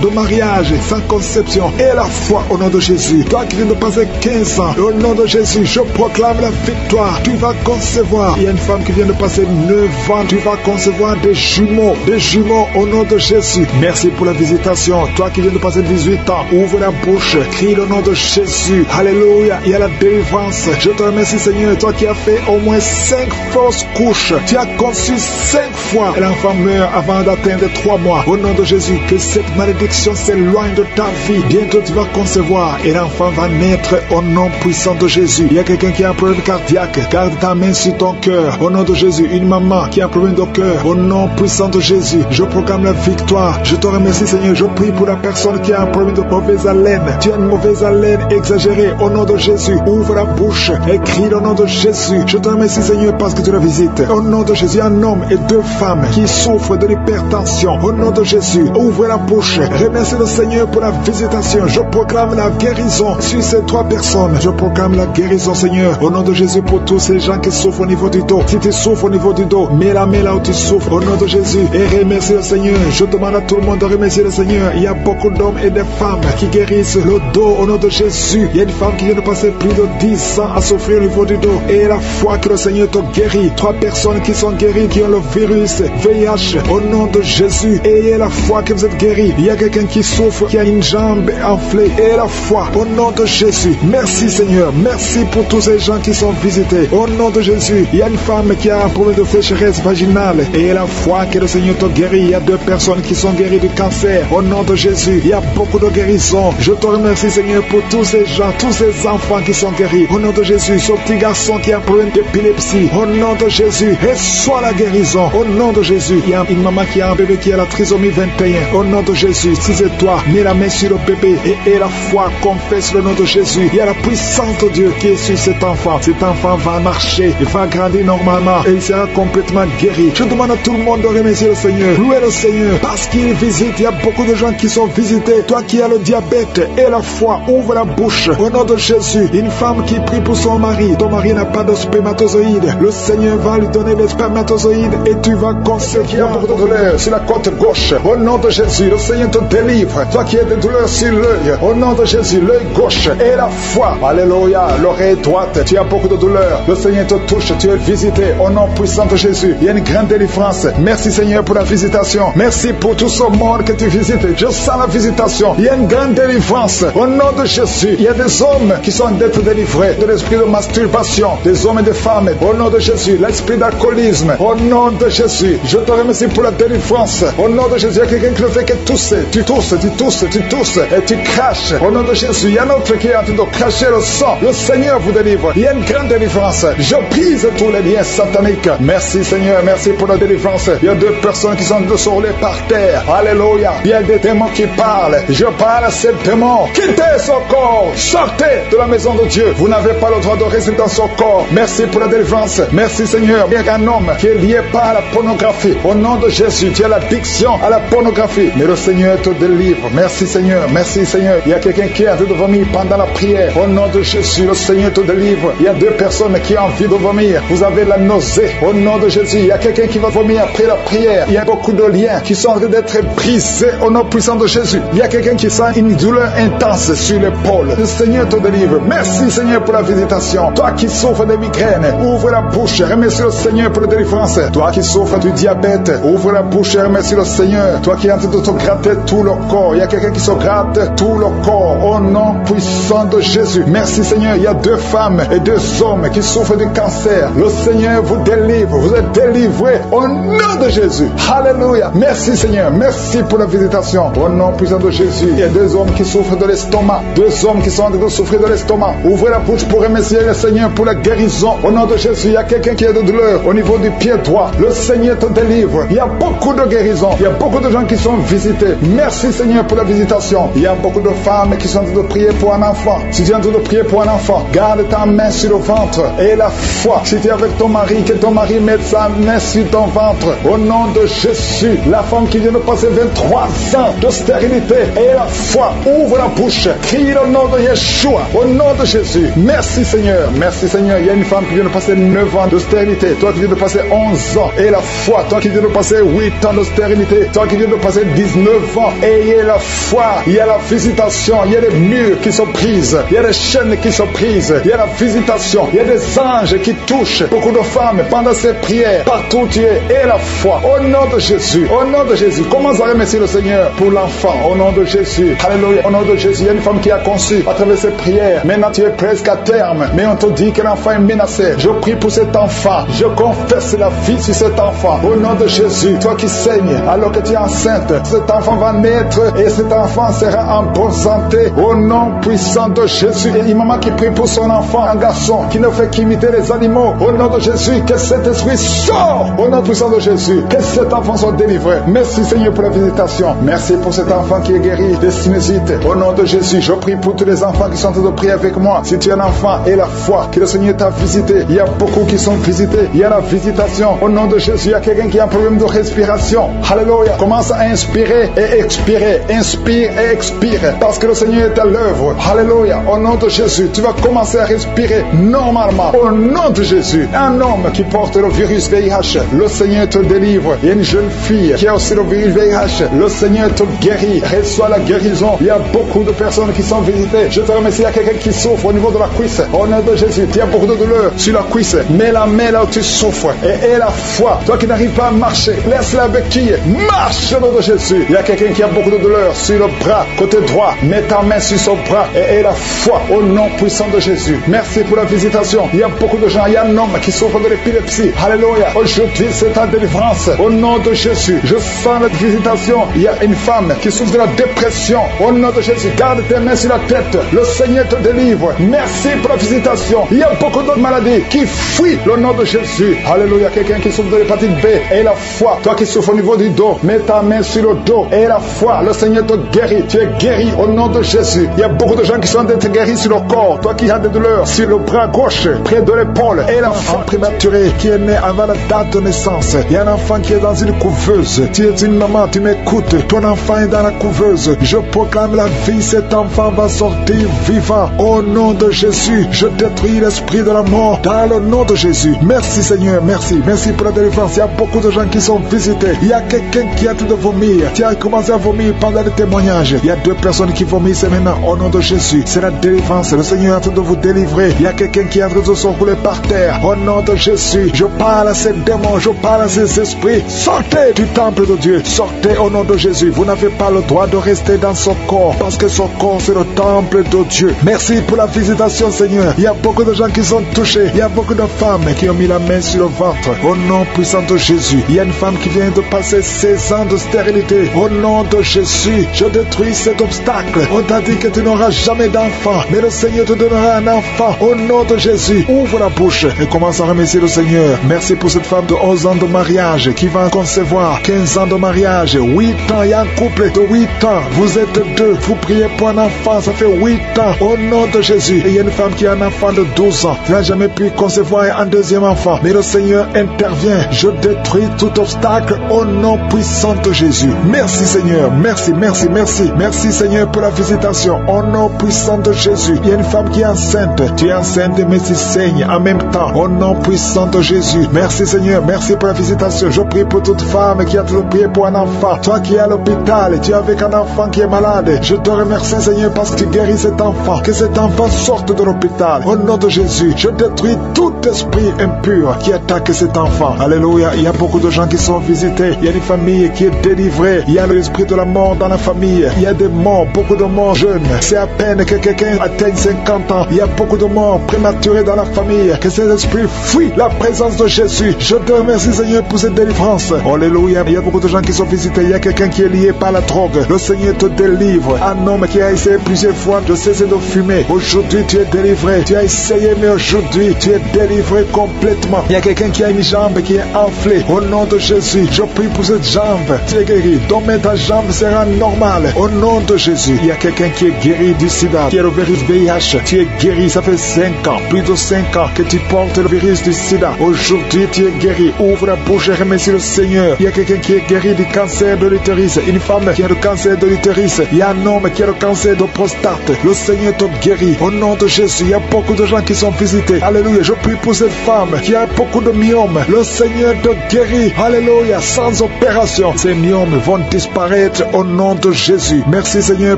de mariage sans conception. Et la foi au nom de Jésus. Toi qui viens de passer 15 ans. Au nom de Jésus, je proclame la victoire. Tu vas concevoir. Il y a une femme qui vient de passer 9 ans. Tu vas concevoir des jumeaux. Des jumeaux au nom de Jésus. Merci pour la visitation. Toi qui viens de passer 18 ans. Ouvre la bouche. Crie le nom de Jésus. Alléluia. Il y a la délivrance. Je te remercie Seigneur. Toi qui as fait au moins 5 fausses couches. Tu as conçu 5 fois. Et l'enfant meurt avant d'atteindre 3 mois. Au nom de Jésus. Que cette malédiction s'éloigne de ta vie. Bientôt tu vas concevoir. Et l'enfant va naître au nom puissant de Jésus. Il y a quelqu'un qui a un problème cardiaque. Garde ta main sur ton cœur. Au nom de Jésus. Une maman qui a un problème de cœur. Au nom puissant de Jésus. Je proclame la victoire. Je te remercie Seigneur. Je prie pour la personne qui a un problème de mauvaise haleine. Tu as une mauvaise haleine exagérée. Au nom de Jésus. Ouvre la bouche. Et crie au nom de Jésus. Je te remercie Seigneur parce que tu la visites. Au nom de Jésus. Un homme et 2 femmes qui souffrent de l'hypertension. Au nom de Jésus. Ouvre la bouche. Remercie le Seigneur pour la visitation. Je proclame la guérison sur ces 3 personnes. Je proclame la guérison Seigneur. Au nom de Jésus pour tous ces gens qui souffrent au niveau du dos. Si tu souffres au niveau du dos, mets la main là où tu souffres. Au nom de Jésus. Et remercie le Seigneur. Je demande à tout le monde de remercier le Seigneur. Il y a beaucoup d'hommes et de femmes qui guérissent le dos au nom de Jésus. Il y a une femme qui vient de passer plus de 10 ans à souffrir au niveau du dos. Et la foi que le Seigneur te guérit. 3 personnes qui sont guéries, qui ont le virus VIH. Au nom de Jésus. Ayez la foi que vous êtes guéris. Il y a quelqu'un qui souffre, qui a une jambe enflée. Et la foi au nom de Jésus. Merci Seigneur. Merci pour tous ces gens qui sont visités. Au nom de Jésus. Il y a une femme qui a un problème de sécheresse vaginale. Et la foi que le Seigneur te guérit. Il y a 2 personnes qui sont guéries du cancer. Au nom de Jésus. Il y a beaucoup de guérisons. Je te remercie Seigneur pour tous ces gens, tous ces enfants qui sont guéris. Au nom de Jésus. Ce petit garçon qui a un problème d'épilepsie. Au nom de Jésus. Reçois la guérison. Au nom de Jésus. Il y a une maman qui a un bébé qui a la trisomie 21. Au nom de Jésus. Si c'est toi, mets la main sur le bébé et la foi, confesse le nom de Jésus. Il y a la puissance de Dieu qui est sur cet enfant. Cet enfant va marcher, il va grandir normalement et il sera complètement guéri. Je demande à tout le monde de remercier le Seigneur. Louez le Seigneur parce qu'il visite. Il y a beaucoup de gens qui sont visités. Toi qui as le diabète et la foi, ouvre la bouche. Au nom de Jésus, une femme qui prie pour son mari. Ton mari n'a pas de spermatozoïdes. Le Seigneur va lui donner les spermatozoïdes et tu vas concevoir. Il y a beaucoup de douleurs sur la côte gauche. Au nom de Jésus, le Seigneur te délivre. Toi qui as des douleurs sur l'œil, au nom de Jésus, l'œil gauche et la foi. Alléluia, l'oreille droite, tu as beaucoup de douleurs. Le Seigneur te touche, tu es visité au nom puissant de Jésus. Il y a une grande délivrance. Merci Seigneur pour la visitation. Merci pour tout ce monde que tu visites. Je sens la visitation. Il y a une grande délivrance au nom de Jésus. Il y a des hommes qui sont d'être délivrés de l'esprit de masturbation, des hommes et des femmes au nom de Jésus. L'esprit d'alcoolisme au nom de Jésus. Je te remercie pour la délivrance au nom de Jésus. Il y a quelqu'un qui le fait que tousser. Tu tousses et tu craches au nom de Jésus. Il y a un autre qui est en train de cracher le sang. Le Seigneur vous délivre. Il y a une grande délivrance. Je brise tous les liens sataniques. Merci Seigneur, merci pour la délivrance. Il y a 2 personnes qui sont de se rouler par terre. Alléluia. Il y a des démons qui parlent. Je parle à ces démons. Quittez ce corps. Sortez de la maison de Dieu. Vous n'avez pas le droit de rester dans ce corps. Merci pour la délivrance. Merci Seigneur. Il y a un homme qui est lié par la pornographie. Au nom de Jésus, tu as l'addiction à la pornographie. Mais le Seigneur te délivre. Merci Seigneur. Merci Seigneur. Il y a quelqu'un qui a envie de vomir pendant la prière. Au nom de Jésus, le Seigneur te délivre. Il y a 2 personnes qui ont envie de vomir. Vous avez la nausée. Au nom de Jésus, il y a quelqu'un qui va vomir après la prière. Il y a beaucoup de liens qui sont en train d'être brisés au nom puissant de Jésus. Il y a quelqu'un qui sent une douleur intense sur l'épaule. Le Seigneur te délivre. Merci Seigneur pour la visitation. Toi qui souffres de migraines, ouvre la bouche. Remercie le Seigneur pour la délivrance. Toi qui souffres du diabète, ouvre la bouche et remercie le Seigneur. Toi qui es en train de te gratter tout le corps. Il y a quelqu'un qui se gratte tout le corps. Au nom puissant de Jésus. Merci Seigneur. Il y a 2 femmes et 2 hommes qui souffrent du cancer. Le Seigneur vous délivre. Vous êtes délivrés au nom de Jésus. Alléluia. Merci Seigneur. Merci pour la visitation. Au nom puissant de Jésus. Il y a 2 hommes qui souffrent de l'estomac. 2 hommes qui sont en train de souffrir de l'estomac. Ouvrez la bouche pour remercier le Seigneur pour la guérison. Au nom de Jésus. Il y a quelqu'un qui a de douleur au niveau du pied droit. Le Seigneur te délivre. Il y a beaucoup de guérisons. Il y a beaucoup de gens qui sont visités. Merci Seigneur pour la visitation. Il y a beaucoup de femmes qui sont en train de prier pour un enfant. Si tu es en train de prier pour un enfant, garde ta main sur le ventre et la foi. Si tu es avec ton mari, que ton mari mette sa main sur ton ventre. Au nom de Jésus, la femme qui vient de passer 23 ans de stérilité et la foi, ouvre la bouche, crie le nom de Yeshua. Au nom de Jésus. Merci Seigneur. Merci Seigneur. Il y a une femme qui vient de passer 9 ans de stérilité. Toi qui viens de passer 11 ans et la foi. Toi qui viens de passer 8 ans de stérilité. Toi qui viens de passer 19 ans. Ayez la foi. Il y a la visitation. Il y a des murs qui sont prises. Il y a des chaînes qui sont prises. Il y a la visitation. Il y a des anges qui touchent beaucoup de femmes pendant ces prières. Partout où tu es. Et la foi. Au nom de Jésus. Au nom de Jésus. Commence à remercier le Seigneur pour l'enfant. Au nom de Jésus. Alléluia. Au nom de Jésus. Il y a une femme qui a conçu à travers ces prières. Maintenant tu es presque à terme. Mais on te dit que l'enfant est menacé. Je prie pour cet enfant. Je confesse la vie sur cet enfant. Au nom de Jésus. Toi qui saignes alors que tu es enceinte. Cet enfant va naître et cet enfant sera en bonne santé. Au nom puissant de Jésus. Et une maman qui prie pour son enfant, un garçon qui ne fait qu'imiter les animaux. Au nom de Jésus. Que cet esprit sort. Au nom puissant de Jésus. Que cet enfant soit délivré. Merci Seigneur pour la visitation. Merci pour cet enfant qui est guéri de sinusite. Au nom de Jésus. Je prie pour tous les enfants qui sont en train de prier avec moi. Si tu es un enfant et la foi que le Seigneur t'a visité. Il y a beaucoup qui sont visités. Il y a la visitation. Au nom de Jésus. Il y a quelqu'un qui a un problème de respiration. Alléluia. Commence à inspirer et expirer. Inspire et expire. Parce que le Seigneur est à l'œuvre. Alléluia. Au nom de Jésus. Tu vas commencer à respirer normalement. Au nom de Jésus. Un homme qui porte le virus VIH. Le Seigneur te délivre. Il y a une jeune fille qui a aussi le virus VIH. Le Seigneur te guérit. Reçois la guérison. Il y a beaucoup de personnes qui sont visitées. Je te remercie. Il y a quelqu'un qui souffre au niveau de la cuisse. Au nom de Jésus. Il y a beaucoup de douleur sur la cuisse. Mets la main là où tu souffres. Et la foi. Toi qui n'arrives pas à marcher. Laisse la béquille. Marche au nom de Jésus. Il y a quelqu'un qui a beaucoup de douleur sur le bras. Côté droit. Mets ta main sur son bras. Et la foi. Au nom puissant de Jésus. Merci pour la visitation. Il y a beaucoup de gens. Il y a un homme qui souffre de l'épilepsie. Alléluia. Aujourd'hui, c'est ta délivrance. Au nom de Jésus. Je sens la visitation. Il y a une femme qui souffre de la dépression. Au nom de Jésus. Garde tes mains sur la tête. Le Seigneur te délivre. Merci pour la visitation. Il y a beaucoup d'autres maladies qui fuient le nom de Jésus. Alléluia. Quelqu'un qui souffre de l'hépatite B. Et la foi. Toi qui souffres au niveau du dos. Mets ta main sur le dos. Et la foi. Le Seigneur te guérit. Tu es guéri au nom de Jésus. Il y a beaucoup de gens qui sont d'être guéris sur le corps. Toi qui as des douleurs sur le bras gauche, près de l'épaule. Et l'enfant prématuré qui est né avant la date de naissance. Il y a un enfant qui est dans une couveuse. Tu es une maman, tu m'écoutes. Ton enfant est dans la couveuse. Je proclame la vie. Cet enfant va sortir vivant. Au nom de Jésus, je détruis l'esprit de la mort dans le nom de Jésus. Merci Seigneur, merci. Merci pour la délivrance. Il y a beaucoup de gens qui sont visités. Il y a quelqu'un qui a tout de vomir. Tu as commencé à vomir pendant le témoignage. Il y a 2 personnes qui vomissent maintenant. Au nom de Jésus, c'est la délivrance. Le Seigneur est en train de vous délivrer. Il y a quelqu'un qui est en train de se rouler par terre. Au nom de Jésus, je parle à ces démons, je parle à ces esprits. Sortez du temple de Dieu. Sortez au nom de Jésus. Vous n'avez pas le droit de rester dans son corps parce que son corps c'est le temple de Dieu. Merci pour la visitation Seigneur. Il y a beaucoup de gens qui sont touchés. Il y a beaucoup de femmes qui ont mis la main sur le ventre. Au nom puissant de Jésus. Il y a une femme qui vient de passer 16 ans de stérilité. Au nom de Jésus, je détruis cet obstacle. On t'a dit que tu n'auras jamais d'enfant, mais le Seigneur te donnera un enfant. Au nom de Jésus, ouvre la bouche et commence à remercier le Seigneur. Merci pour cette femme de 11 ans de mariage qui va concevoir 15 ans de mariage, 8 ans. Il y a un couple de 8 ans. Vous êtes 2. Vous priez pour un enfant. Ça fait 8 ans. Au nom de Jésus. Et il y a une femme qui a un enfant de 12 ans. Tu n'as jamais pu concevoir un deuxième enfant. Mais le Seigneur intervient. Je détruis tout obstacle au nom puissant de Jésus. Merci Seigneur. Merci, merci, merci. Merci Seigneur pour la visitation. Au nom puissant de Jésus. Il y a une femme qui est enceinte. Tu es enceinte mais tu saignes en même temps. Au nom puissant de Jésus. Merci Seigneur. Merci pour la visitation. Je prie pour toute femme qui a toujours prié pour un enfant. Toi qui es à l'hôpital, tu es avec un enfant qui est malade. Je te remercie Seigneur parce que tu guéris cet enfant. Que cet enfant sorte de l'hôpital. Au nom de Jésus, je détruis tout esprit impur qui attaque cet enfant. enfants. Alléluia. Il y a beaucoup de gens qui sont visités. Il y a une famille qui est délivrée. Il y a l'esprit de la mort dans la famille. Il y a des morts, beaucoup de morts jeunes. C'est à peine que quelqu'un atteigne 50 ans. Il y a beaucoup de morts prématurées dans la famille. Que ces esprits fuient la présence de Jésus. Je te remercie, Seigneur, pour cette délivrance. Alléluia. Il y a beaucoup de gens qui sont visités. Il y a quelqu'un qui est lié par la drogue. Le Seigneur te délivre. Un homme qui a essayé plusieurs fois de cesser de fumer. Aujourd'hui, tu es délivré. Tu as essayé, mais aujourd'hui, tu es délivré complètement. Il y a quelqu'un qui a une jambe qui est enflée. Au nom de Jésus, je prie pour cette jambe. Tu es guéri. Demain, ta jambe sera normale. Au nom de Jésus, il y a quelqu'un qui est guéri du sida, qui est le virus VIH. Tu es guéri. Ça fait 5 ans, plus de 5 ans que tu portes le virus du sida. Aujourd'hui, tu es guéri. Ouvre la bouche et remercie le Seigneur. Il y a quelqu'un qui est guéri du cancer de l'utérus. Une femme qui a le cancer de l'utérus. Il y a un homme qui a le cancer de prostate. Le Seigneur te guérit. Au nom de Jésus, il y a beaucoup de gens qui sont visités. Alléluia. Je prie pour cette femme qui a beaucoup de myomes. Le Seigneur te guérit. Alléluia. Sans opération, ces myomes vont disparaître au nom de Jésus. Merci Seigneur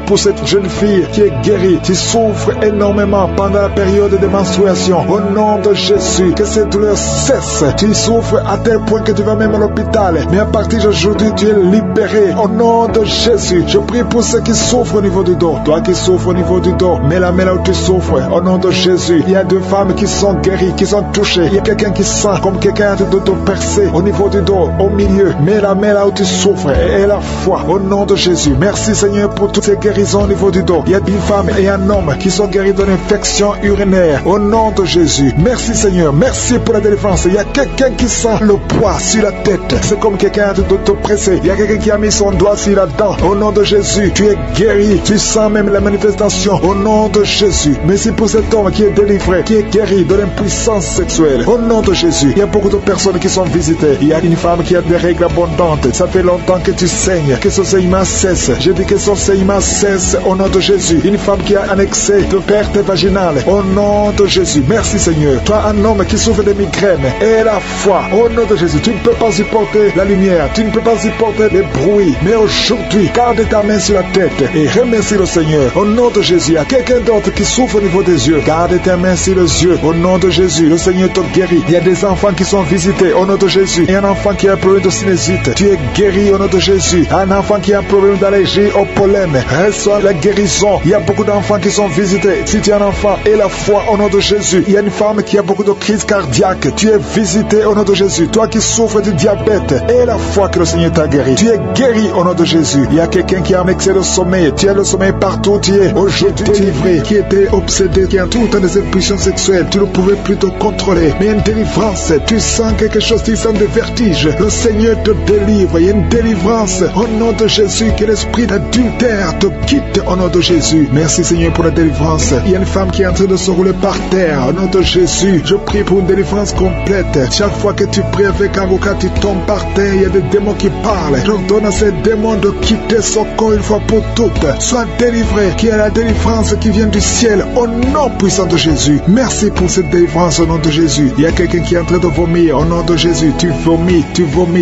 pour cette jeune fille qui est guérie, qui souffre énormément pendant la période de menstruation. Au nom de Jésus, que cette douleur cesse. Tu souffres à tel point que tu vas même à l'hôpital. Mais à partir d'aujourd'hui, tu es libéré. Au nom de Jésus, je prie pour ceux qui souffrent au niveau du dos. Toi qui souffres au niveau du dos, mets la main là où tu souffres. Au nom de Jésus, il y a 2 femmes qui sont guéries, qui sont touchées. Il y a quelqu'un qui sent comme quelqu'un de te percer au niveau du dos, au milieu. Mets la main là où tu souffres et la foi. Au nom de Jésus, merci Seigneur pour toutes ces guérisons au niveau du dos. Il y a 10 femmes et un homme qui sont guéris d'une infection urinaire. Au nom de Jésus, merci Seigneur, merci pour la délivrance. Il y a quelqu'un qui sent le poids sur la tête. C'est comme quelqu'un de te presser. Il y a quelqu'un qui a mis son doigt sur la dent. Au nom de Jésus, tu es guéri. Tu sens même la manifestation. Au nom de Jésus, merci pour cet homme qui est délivré, qui est guéri de l'impuissance sexuelle. Au nom de Jésus, il y a beaucoup de personnes qui sont visitées. Il y a une femme qui a des règles abondantes. Ça fait longtemps que tu saignes, que ce saignement cesse. Je dis que son saignement cesse au nom de Jésus. Une femme qui a un excès de perte vaginale. Au nom de Jésus, merci Seigneur. Toi, un homme qui souffre de migraines, et la foi. Au nom de Jésus, tu ne peux pas supporter la lumière, tu ne peux pas supporter les bruits. Mais aujourd'hui, garde ta main sur la tête et remercie le Seigneur. Au nom de Jésus, il y a quelqu'un d'autre qui souffre au niveau des yeux. Garde ta main sur les yeux. Au nom de Jésus, le Seigneur te guérit. Il y a des enfants qui sont visités au nom de Jésus. Il y a un enfant qui a un problème de sinusite. Tu es guéri au nom de Jésus. Un enfant qui a un problème d'allergie au pollen. Reçois la guérison. Il y a beaucoup d'enfants qui sont visités. Si tu es un enfant, et la foi au nom de Jésus. Il y a une femme qui a beaucoup de crises cardiaques. Tu es visité au nom de Jésus. Toi qui souffres du diabète, et la foi que le Seigneur t'a guéri. Tu es guéri au nom de Jésus. Il y a quelqu'un qui a un excès de sommeil. Tu as le sommeil partout. Tu es aujourd'hui délivré, qui était obsédé, qui a tout le temps des impulsions sexuelles. Tu ne pouvais plus te contrôler. Mais il y a une délivrance. Tu sens quelque chose, tu sens des vertiges. Le Seigneur te délivre. Il y a une délivrance au nom de Jésus. Que l'esprit d'adultère te quitte au nom de Jésus. Merci Seigneur pour la délivrance. Il y a une femme qui est en train de se rouler par terre. Au nom de Jésus, je prie pour une délivrance complète. Chaque fois que tu pries avec un avocat, tu tombes par terre. Il y a des démons qui parlent. J'ordonne à ces démons de quitter son corps une fois pour toutes. Sois délivré. Qu'il y ait la délivrance qui vient du ciel. Au nom puissant de Jésus. Merci pour cette délivrance au nom de Jésus. Il y a quelqu'un qui est en train de vomir au nom de Jésus. Tu vomis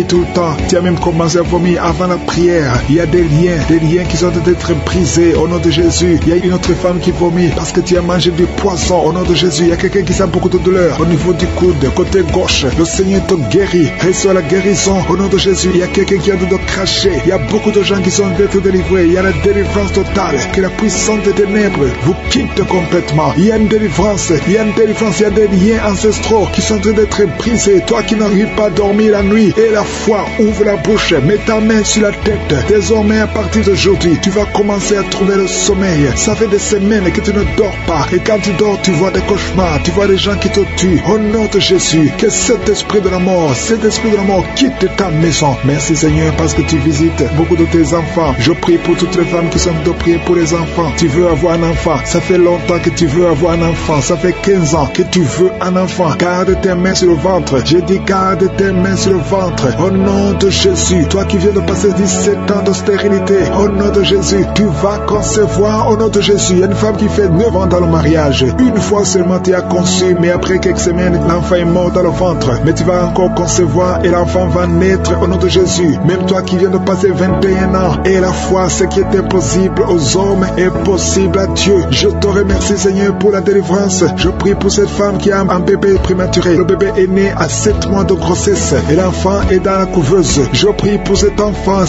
tout le temps. Tu as même commencé à vomir avant la prière. Il y a des liens qui sont en train d'être brisés au nom de Jésus. Il y a une autre femme qui vomit parce que tu as mangé du poisson au nom de Jésus. Il y a quelqu'un qui sent beaucoup de douleur au niveau du coude, côté gauche. Le Seigneur te guérit. Reçois la guérison au nom de Jésus. Il y a quelqu'un qui a de cracher. Il y a beaucoup de gens qui sont d'être délivrés. Il y a la délivrance totale. Que la puissance des ténèbres vous quitte complètement. Il y a une délivrance. Il y a une délivrance. Il y a des liens ancestraux qui sont en train d'être brisés. Toi qui n'arrives pas à dormir la nuit, et la foi, ouvre la bouche, mets ta main sur la tête. Désormais, à partir d'aujourd'hui, tu vas commencer à trouver le sommeil. Ça fait des semaines que tu ne dors pas. Et quand tu dors, tu vois des cauchemars. Tu vois des gens qui te tuent. Au nom de Jésus, que cet esprit de la mort quitte ta maison. Merci Seigneur parce que tu visites beaucoup de tes enfants. Je prie pour toutes les femmes qui sont de prier pour les enfants. Tu veux avoir un enfant. Ça fait longtemps que tu veux avoir un enfant. Ça fait 15 ans que tu veux un enfant. Garde tes mains sur le ventre. Je dis garde tes mains sur le ventre. Au nom de Jésus. Toi qui viens de passer 17 ans de stérilité. Au nom de Jésus. Tu vas concevoir au nom de Jésus. Il y a une femme qui fait 9 ans dans le mariage. Une fois seulement tu as conçu. Mais après quelques semaines, l'enfant est mort dans le ventre. Mais tu vas encore concevoir et l'enfant va naître au nom de Jésus. Même toi qui viens de passer 21 ans. Et la foi, ce qui était possible aux hommes est possible à Dieu. Je te remercie Seigneur pour la délivrance. Je prie pour cette femme qui a un bébé prématuré. Le bébé est né à 7 7 mois de grossesse et l'enfant est dans la couveuse. Je prie pour cet enfant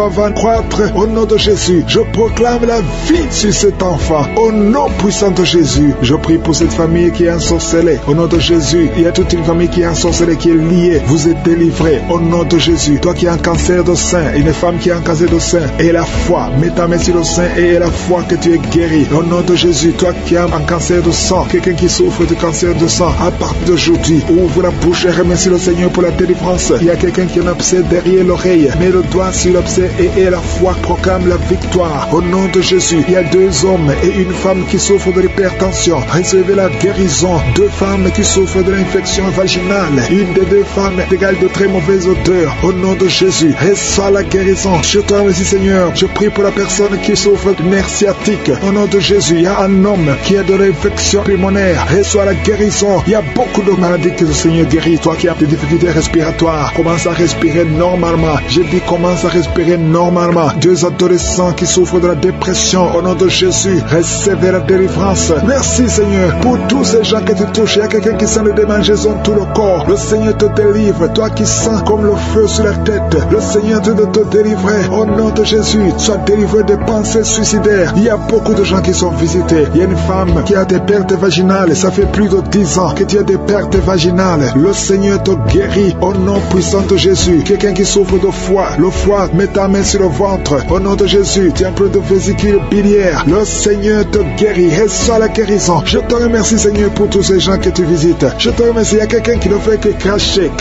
va croître au nom de Jésus. Je proclame la vie sur cet enfant au nom puissant de Jésus. Je prie pour cette famille qui est ensorcelée au nom de Jésus. Il y a toute une famille qui est ensorcelée, qui est liée. Vous êtes délivrés au nom de Jésus. Toi qui as un cancer de sein, une femme qui a un cancer de sein, et la foi, mets ta main sur le sein et la foi que tu es guéri au nom de Jésus. Toi qui as un cancer de sang, quelqu'un qui souffre de cancer de sang, à partir d'aujourd'hui, ouvre la bouche et remercie le Seigneur pour la délivrance. Il y a quelqu'un qui a un abcès derrière l'oreille, mets le doigt sur l'abcès et la foi proclame la victoire au nom de Jésus. Il y a 2 hommes et une femme qui souffrent de l'hypertension, recevez la guérison. 2 femmes qui souffrent de l'infection vaginale, une des 2 femmes égale de très mauvaise odeur au nom de Jésus. Reçois la guérison. Je te remercie Seigneur. Je prie pour la personne qui souffre de nerf sciatique au nom de Jésus. Il y a un homme qui a de l'infection pulmonaire, reçois la guérison. Il y a beaucoup de maladies que le Seigneur guérit. Toi qui as des difficultés respiratoires, commence à respirer normalement. Je dis commence à respirer normalement. 2 adolescents qui souffrent de la dépression au nom de Jésus, recevez la délivrance. Merci Seigneur pour tous ces gens que tu touches. Il y a quelqu'un qui sent le démangeaison tout le corps. Le Seigneur te délivre. Toi qui sens comme le feu sur la tête, le Seigneur te délivrer au nom de Jésus. Sois délivré des pensées suicidaires. Il y a beaucoup de gens qui sont visités. Il y a une femme qui a des pertes vaginales. Ça fait plus de 10 ans que tu as des pertes vaginales. Le Seigneur te guérit au nom puissant de Jésus. Quelqu'un qui souffre de foie, le foie, mets ta main sur le ventre au nom de Jésus. Tu as un peu de vésicule biliaire. Le Seigneur te guérit. Reçois la guérison. Je te remercie Seigneur pour tous ces gens que tu visites. Je te remercie. Il y a quelqu'un qui ne fait que cracher.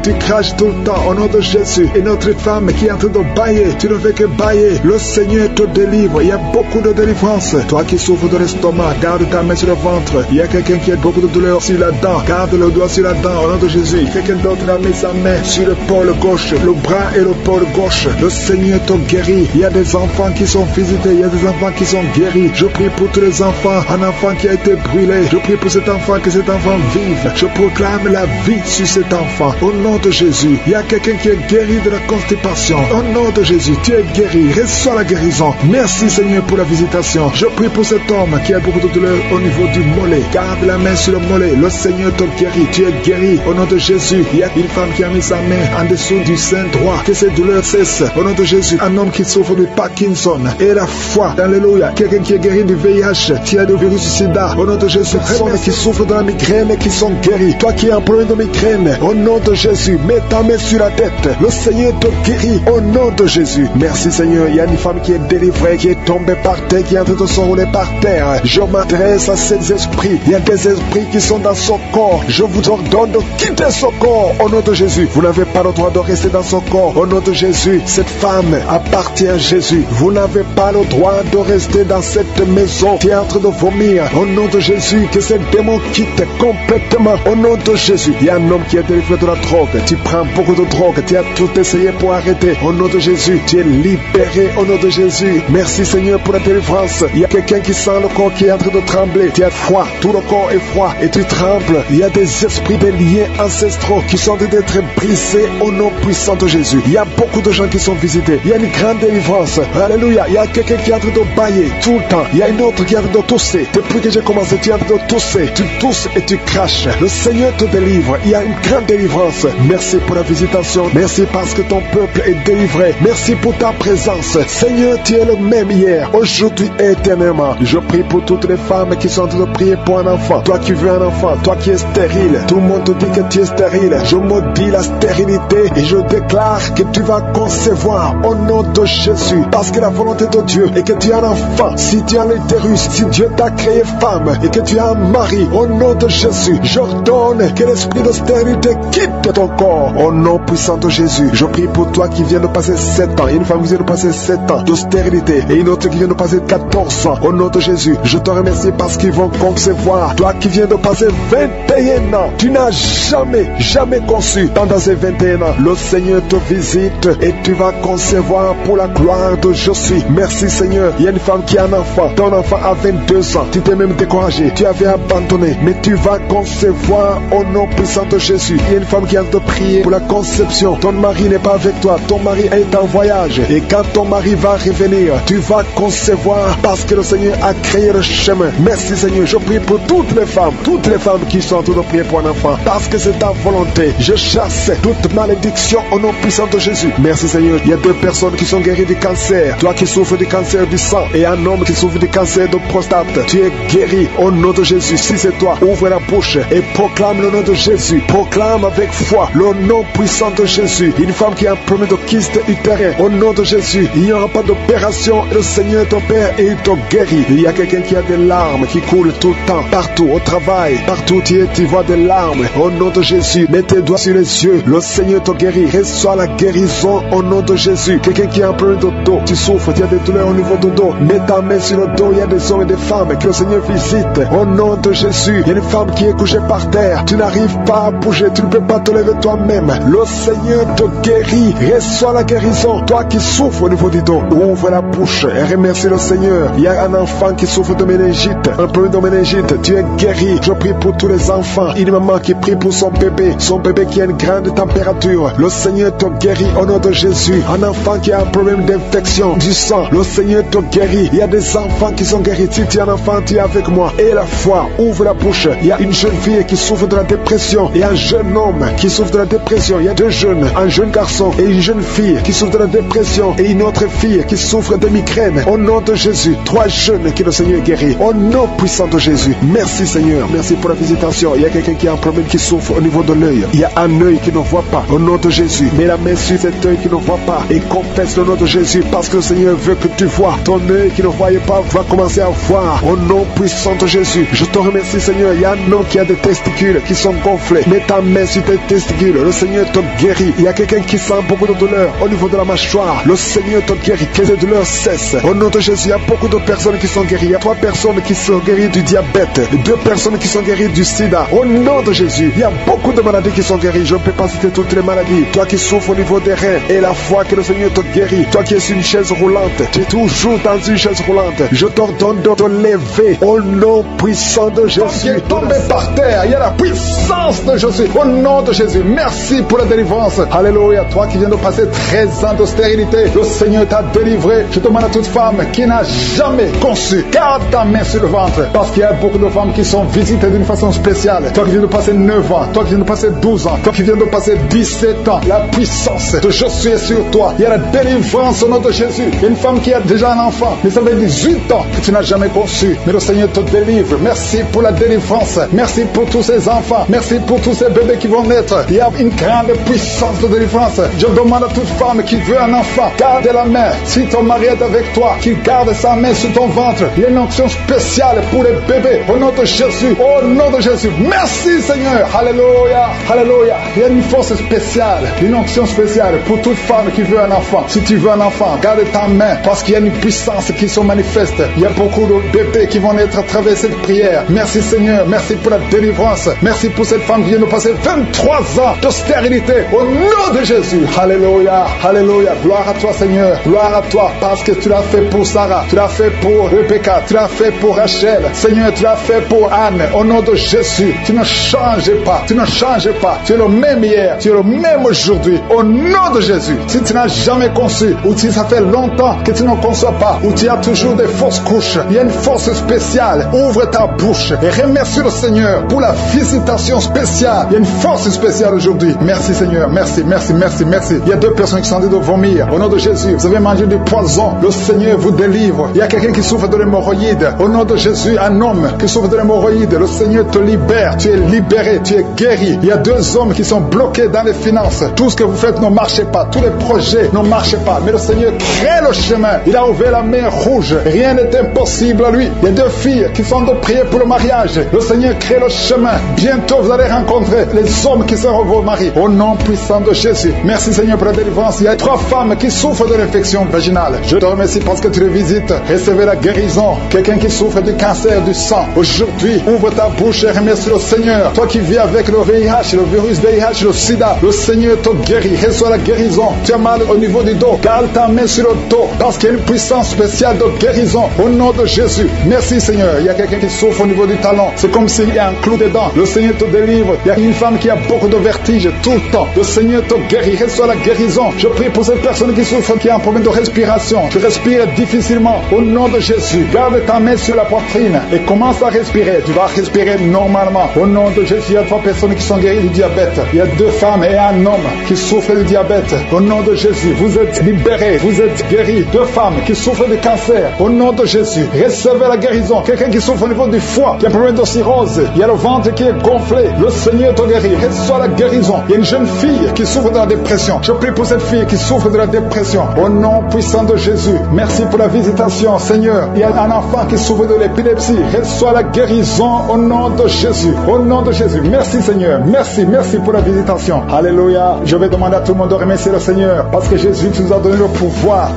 Tu craches tout le temps au nom de Jésus. Et notre femme qui est en train de bailler, tu ne fais que bailler. Le Seigneur te délivre. Il y a beaucoup de délivrance. Toi qui souffres de l'estomac, garde ta main sur le ventre. Il y a quelqu'un qui a beaucoup de douleur sur la dent. Garde le doigt sur la dent au nom de Jésus. Quelqu'un d'autre a mis sa main sur le pôle gauche, le bras et le pôle gauche. Le Seigneur te guérit. Il y a des enfants qui sont visités. Il y a des enfants qui sont guéris. Je prie pour tous les enfants. Un enfant qui a été brûlé. Je prie pour cet enfant, que cet enfant vive. Je proclame la vie sur cet enfant. Au nom de Jésus. Il y a quelqu'un qui est guéri de la constipation. Au nom de Jésus, tu es guéri. Reçois la guérison. Merci Seigneur pour la visitation. Je prie pour cet homme qui a beaucoup de douleur au niveau du mollet. Garde la main sur le mollet. Le Seigneur te guérit. Tu es guéri. Au nom de Jésus. Il y a une femme qui a mis sa main en dessous du sein droit. Que ces douleurs cessent. Au nom de Jésus. Un homme qui souffre de Parkinson. Et la foi. Alléluia. Quelqu'un qui est guéri du VIH. Qui a le virus sida. Au nom de Jésus. Personnes qui souffrent de la migraine et qui sont guéris. Toi qui as un problème de migraine. Au nom de Jésus. Mets ta main sur la tête. Le Seigneur te guérit. Au nom de Jésus. Merci Seigneur. Il y a une femme qui est délivrée, qui est tombée par terre, qui est en train de s'enrouler par terre. Je m'adresse à ces esprits. Il y a des esprits qui sont dans son corps. Je vous ordonne de quitter son corps. Au nom de Jésus. Vous n'avez pas le droit de rester dans son corps. Au nom de Jésus. Cette femme appartient à Jésus. Vous n'avez pas le droit de rester dans cette maison qui est en train de vomir. Au nom de Jésus. Que ces démons quittent complètement. Au nom de Jésus. Il y a un homme qui est délivré de la drogue. Tu prends beaucoup de drogue. Tu as tout essayé pour arrêter. Au nom de Jésus. Tu es libéré au nom de Jésus. Merci Seigneur pour la délivrance. Il y a quelqu'un qui sent le corps qui est en train de trembler. Tu as froid. Tout le corps est froid et tu trembles. Il y a des esprits, des liens ancestraux qui sont en train d'être brisés au nom puissant de Jésus. Il y a beaucoup de gens qui sont visités. Il y a une grande délivrance. Alléluia. Il y a quelqu'un qui est en train de bailler tout le temps. Il y a une autre qui est en train de tousser. Depuis que j'ai commencé, tu es en train de tousser. Tu tousses et tu craches. Le Seigneur te délivre. Il y a une grande délivrance. Merci pour la visitation. Merci parce que ton peuple est délivré. Merci pour ta présence. Seigneur, tu es le même hier, aujourd'hui et éternellement. Je prie pour toutes les femmes qui sont en train de prier pour un enfant. Toi qui veux un enfant, toi qui es stérile. Tout le monde te dit que tu es stérile. Je maudis la stérilité et je déclare que tu vas concevoir au nom de Jésus. Parce que la volonté de Dieu est que tu as un enfant. Si tu as l'utérus, si Dieu t'a créé femme et que tu as un mari, au nom de Jésus, j'ordonne que l'esprit de stérilité quitte ton corps. Au nom puissant de Jésus, je prie pour toi qui viens de passer 7 ans. Il y a une femme qui vient de passer 7 ans de stérilité et une autre qui vient de passer 14 ans. Au nom de Jésus, je te remercie parce qu'ils vont concevoir. Toi qui viens de passer 21 ans, tu n'as jamais conçu. Pendant ces 21 ans, le Seigneur te visite et tu vas concevoir pour la gloire de je suis. Merci Seigneur. Il y a une femme qui a un enfant. Ton enfant a 22 ans. Tu t'es même découragé. Tu avais abandonné. Mais tu vas concevoir au nom puissant de Jésus. Il y a une femme qui a de prier pour la conception. Ton mari n'est pas avec toi. Ton mari est en voyage. Et quand ton mari va revenir, tu vas concevoir parce que le Seigneur a créé le chemin. Merci Seigneur. Je prie pour toutes les femmes qui sont en train de prier pour un enfant. Parce que cet ta volonté. Je chasse toute malédiction au nom puissant de Jésus. Merci Seigneur. Il y a 2 personnes qui sont guéries du cancer. Toi qui souffres du cancer du sang et un homme qui souffre du cancer de prostate. Tu es guéri au nom de Jésus. Si c'est toi, ouvre la bouche et proclame le nom de Jésus. Proclame avec foi le nom puissant de Jésus. Une femme qui a un problème de kyste utérin, au nom de Jésus, il n'y aura pas d'opération. Le Seigneur est ton Père et il te guérit. Il y a quelqu'un qui a des larmes qui coulent tout le temps, partout, au travail, partout tu es, tu vois des larmes. Au nom de Jésus, mets tes doigts sur les yeux. Le Seigneur te guérit. Reçois la guérison au nom de Jésus. Quelqu'un qui a un problème de dos, tu souffres, tu as des douleurs au niveau du dos. Mets ta main sur le dos. Il y a des hommes et des femmes que le Seigneur visite. Au nom de Jésus, il y a une femme qui est couchée par terre. Tu n'arrives pas à bouger, tu ne peux pas te lever toi-même. Le Seigneur te guérit. Reçois la guérison. Toi qui souffres au niveau du dos, ouvre la bouche et remercie le Seigneur. Il y a un enfant qui souffre de méningite, un problème de méningite. Tu es guéri. Je prie pour tous les enfants. Une maman qui prie pour son bébé qui a une grande température. Le Seigneur te guérit au nom de Jésus. Un enfant qui a un problème d'infection du sang, le Seigneur te guérit. Il y a des enfants qui sont guéris. Si tu es un enfant, tu es avec moi. Et la foi, ouvre la bouche. Il y a une jeune fille qui souffre de la dépression et un jeune homme qui souffre de la dépression. Il y a 2 jeunes, un jeune garçon et une jeune fille qui souffre de la dépression et une autre fille qui souffre de migraine. Au nom de Jésus, 3 jeunes que le Seigneur guérit. Au nom puissant de Jésus. Merci Seigneur. Merci pour la visitation. Il y a quelqu'un qui a un problème qui souffre au niveau de l'œil. Il y a un œil qui ne voit pas. Au nom de Jésus, mets la main sur cet œil qui ne voit pas et confesse le nom de Jésus parce que le Seigneur veut que tu vois. Ton œil qui ne voyait pas va commencer à voir. Au nom puissant de Jésus, je te remercie Seigneur. Il y a un homme qui a des testicules qui sont gonflés. Mets ta main sur tes testicules. Le Seigneur te guérit. Il y a quelqu'un qui sent beaucoup de douleur au niveau de la mâchoire. Le Seigneur te guérit. Que les douleurs cessent. Au nom de Jésus, il y a beaucoup de personnes qui sont guéries. Il y a 3 personnes qui sont guéries du diabète. 2 personnes qui sont guéries du sida. Au nom de Jésus, il y a beaucoup de maladies qui sont guéries. Je ne peux pas citer toutes les maladies. Toi qui souffres au niveau des reins et la foi que le Seigneur te guérit. Toi qui es sur une chaise roulante, tu es toujours dans une chaise roulante. Je t'ordonne de te lever au nom puissant de Jésus. Tu es tombé par terre. Il y a la puissance de Jésus. Au nom de Jésus, merci pour la délivrance. Alléluia. Toi qui viens de passer 13 ans de stérilité, le Seigneur t'a délivré. Je demande à toute femme qui n'a jamais conçu, garde ta main sur le ventre. Parce qu'il y a beaucoup de femmes qui sont visitées d'une façon spéciale. Toi qui viens de passer 9 ans, toi qui viens de passer 12 ans, toi qui viens de passer 17 ans, la puissance de Jésus est sur toi. Il y a la délivrance au nom de Jésus. Il y a une femme qui a déjà un enfant, mais ça fait 18 ans que tu n'as jamais conçu. Mais le Seigneur te délivre. Merci pour la délivrance. Merci pour tous ces enfants. Merci pour tous ces bébés qui vont naître. Il y a une grande puissance de délivrance. Je demande à toute femme qui veut un enfant, garde la main. Si ton mari est avec toi, qu'il garde sa main sur ton ventre. Il y a une onction spéciale pour les bébés. Au nom de Jésus. Au nom de Jésus. Merci Seigneur. Alléluia. Alléluia. Il y a une force spéciale, une onction spéciale pour toute femme qui veut un enfant. Si tu veux un enfant, garde ta main parce qu'il y a une puissance qui se manifeste. Il y a beaucoup de bébés qui vont naître à travers cette prière. Merci Seigneur. Merci pour la délivrance. Merci pour cette femme qui vient de passer 23 ans de stérilité. Au nom de Jésus. Alléluia. Alléluia. Gloire à toi Seigneur. Gloire à toi parce que tu l'as fait pour Sarah. Tu l'as fait pour Rebecca. Tu l'as fait pour Rachel. Seigneur, tu l'as fait pour Anne. Au nom de Jésus. Tu ne changes pas. Tu ne changes pas. Tu es le même hier. Tu es le même aujourd'hui. Au nom de Jésus. Si tu n'as jamais conçu ou si ça fait longtemps que tu ne conçois pas ou tu as toujours des fausses couches, il y a une force spéciale. Ouvre ta bouche et remercie le Seigneur pour la visitation spéciale. Il y a une force spéciale aujourd'hui. Merci Seigneur. Merci, merci, merci, merci. Il y a 2 personnes qui sont en train de vomir. Au nom de Jésus, vous avez mangé du poison. Le Seigneur vous délivre. Il y a quelqu'un qui souffre de l'hémorroïde. Au nom de Jésus, un homme qui souffre de l'hémorroïde. Le Seigneur te libère. Tu es libéré. Tu es guéri. Il y a 2 hommes qui sont bloqués dans les finances. Tout ce que vous faites ne marche pas. Tous les projets ne marchent pas. Mais le Seigneur crée le chemin. Il a ouvert la mer rouge. Rien n'est impossible à lui. Il y a 2 filles qui sont de prier pour le mariage. Le Seigneur crée le chemin. Bientôt vous allez rencontrer les hommes qui seront vos maris. Au nom puissant de Jésus. Merci Seigneur pour la délivrance. Il y a 3 femmes qui souffrent de l'infection vaginale. Je te remercie parce que tu les visites. Recevez la guérison. Quelqu'un qui souffre du cancer du sang. Aujourd'hui, ouvre ta bouche et remercie le Seigneur. Toi qui vis avec le VIH, le virus VIH, le sida, le Seigneur te guérit. Reçois la guérison. Tu as mal au niveau du dos. Garde ta main sur le dos parce qu'il y a une puissance spéciale de guérison. Au nom de Jésus. Merci Seigneur. Il y a quelqu'un qui souffre au niveau du talon. C'est comme s'il y a un clou dedans. Le Seigneur te délivre. Il y a une femme qui a beaucoup de vertige tout le temps. Le Seigneur te guérit. Reçois la guérison. Je prie pour cette personne qui souffre, qui a un problème de respiration. Tu respires difficilement. Au nom de Jésus. Garde ta main sur la poitrine et commence à respirer. Tu vas respirer normalement. Au nom de Jésus, il y a 3 personnes qui sont guéries du diabète. Il y a 2 femmes et un homme qui souffrent du diabète. Au nom de Jésus, vous êtes libérés, vous êtes guéris. 2 femmes qui souffrent de cancer. Au nom de Jésus, recevez la guérison. Quelqu'un qui souffre au niveau du foie, qui a un problème de cirrhose, il y a le ventre qui est gonflé. Le Seigneur te guérit. Reçois la guérison. Il y a une jeune fille qui souffre de la dépression. Je prie pour cette fille qui souffre de la dépression. Au nom puissant de Jésus, merci pour la visitation, Seigneur. Il y a un enfant qui souffre de l'épilepsie. Reçois la guérison au nom de Jésus. Au nom de Jésus. Merci, Seigneur. Merci pour la visitation. Alléluia. Je vais demander à tout le monde de remercier le Seigneur parce que Jésus nous a donné le pouvoir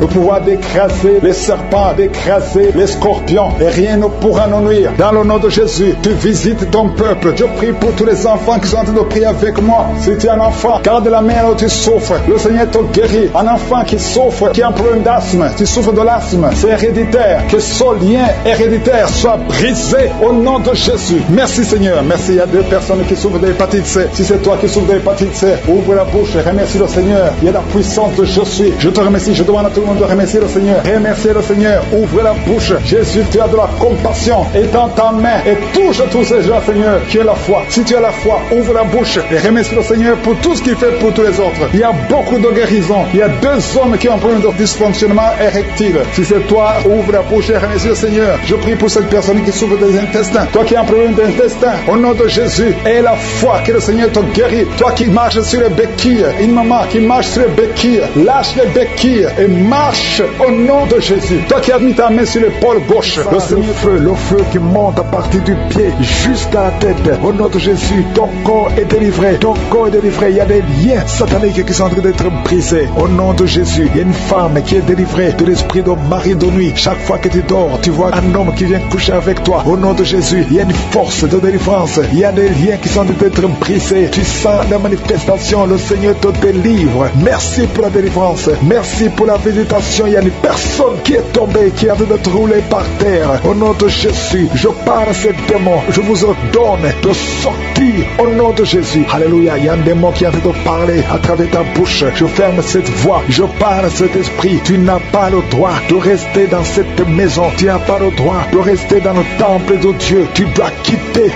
d'écraser les serpents, d'écraser les scorpions et rien ne pourra nous nuire. Dans le nom de Jésus, tu visites ton peuple. Je prie pour tous les enfants qui sont en train de prier avec moi. Si tu es un enfant, garde la main là où tu souffres. Le Seigneur te guérit. Un enfant qui souffre, qui a un problème d'asthme, tu souffres de l'asthme, c'est héréditaire. Que ce lien héréditaire soit brisé au nom de Jésus. Merci Seigneur. Merci. Il y a 2 personnes qui souffrent de l'hépatite C. Si c'est toi qui souffres de l'hépatite C, ouvre la bouche et remercie le Seigneur. Il y a la puissance de je suis. Je te remercie. Je demande à tout le monde de remercier le Seigneur. Remerciez le Seigneur. Ouvre la bouche. Jésus, tu as de la compassion. Étends ta main et touche tous ces gens, Seigneur, qui ont la foi. Si tu as la foi, ouvre la bouche et remercie le Seigneur pour tout ce qu'il fait pour tous les autres. Il y a beaucoup de guérisons. Il y a 2 hommes qui ont un problème de dysfonctionnement érectile. Si c'est toi, ouvre la bouche et remercie le Seigneur. Je prie pour cette personne qui souffre des intestins. Toi qui as un problème d'intestin, au nom de Jésus, aie la foi que le Seigneur te guérit. Toi qui marches sur les béquilles, une maman qui marche sur les béquilles, lâche les béquilles et marche au nom de Jésus. Toi qui as mis ta main sur l'épaule gauche, le feu qui monte à partir du pied jusqu'à la tête, au nom de Jésus, ton corps est délivré. Ton corps est délivré. Il y a des liens sataniques qui sont en train d'être brisés. Au nom de Jésus, il y a une femme qui est délivrée de l'esprit de mari de nuit. Chaque fois que tu dors, tu vois un homme qui vient coucher avec toi. Au nom de Jésus, il y a une force de délivrance. Il y a des liens qui sont en train d'être brisés. Tu sens la manifestation. Le Seigneur te délivre. Merci pour la délivrance. Merci pour la visitation. Il y a une personne qui est tombée, qui a envie de te rouler par terre. Au nom de Jésus, je parle à ces démons. Je vous ordonne de sortir au nom de Jésus. Alléluia. Il y a un démon qui a envie de parler à travers ta bouche. Je ferme cette voix. Je parle à cet esprit. Tu n'as pas le droit de rester dans cette maison. Tu n'as pas le droit de rester dans le temple de Dieu. Tu dois quitter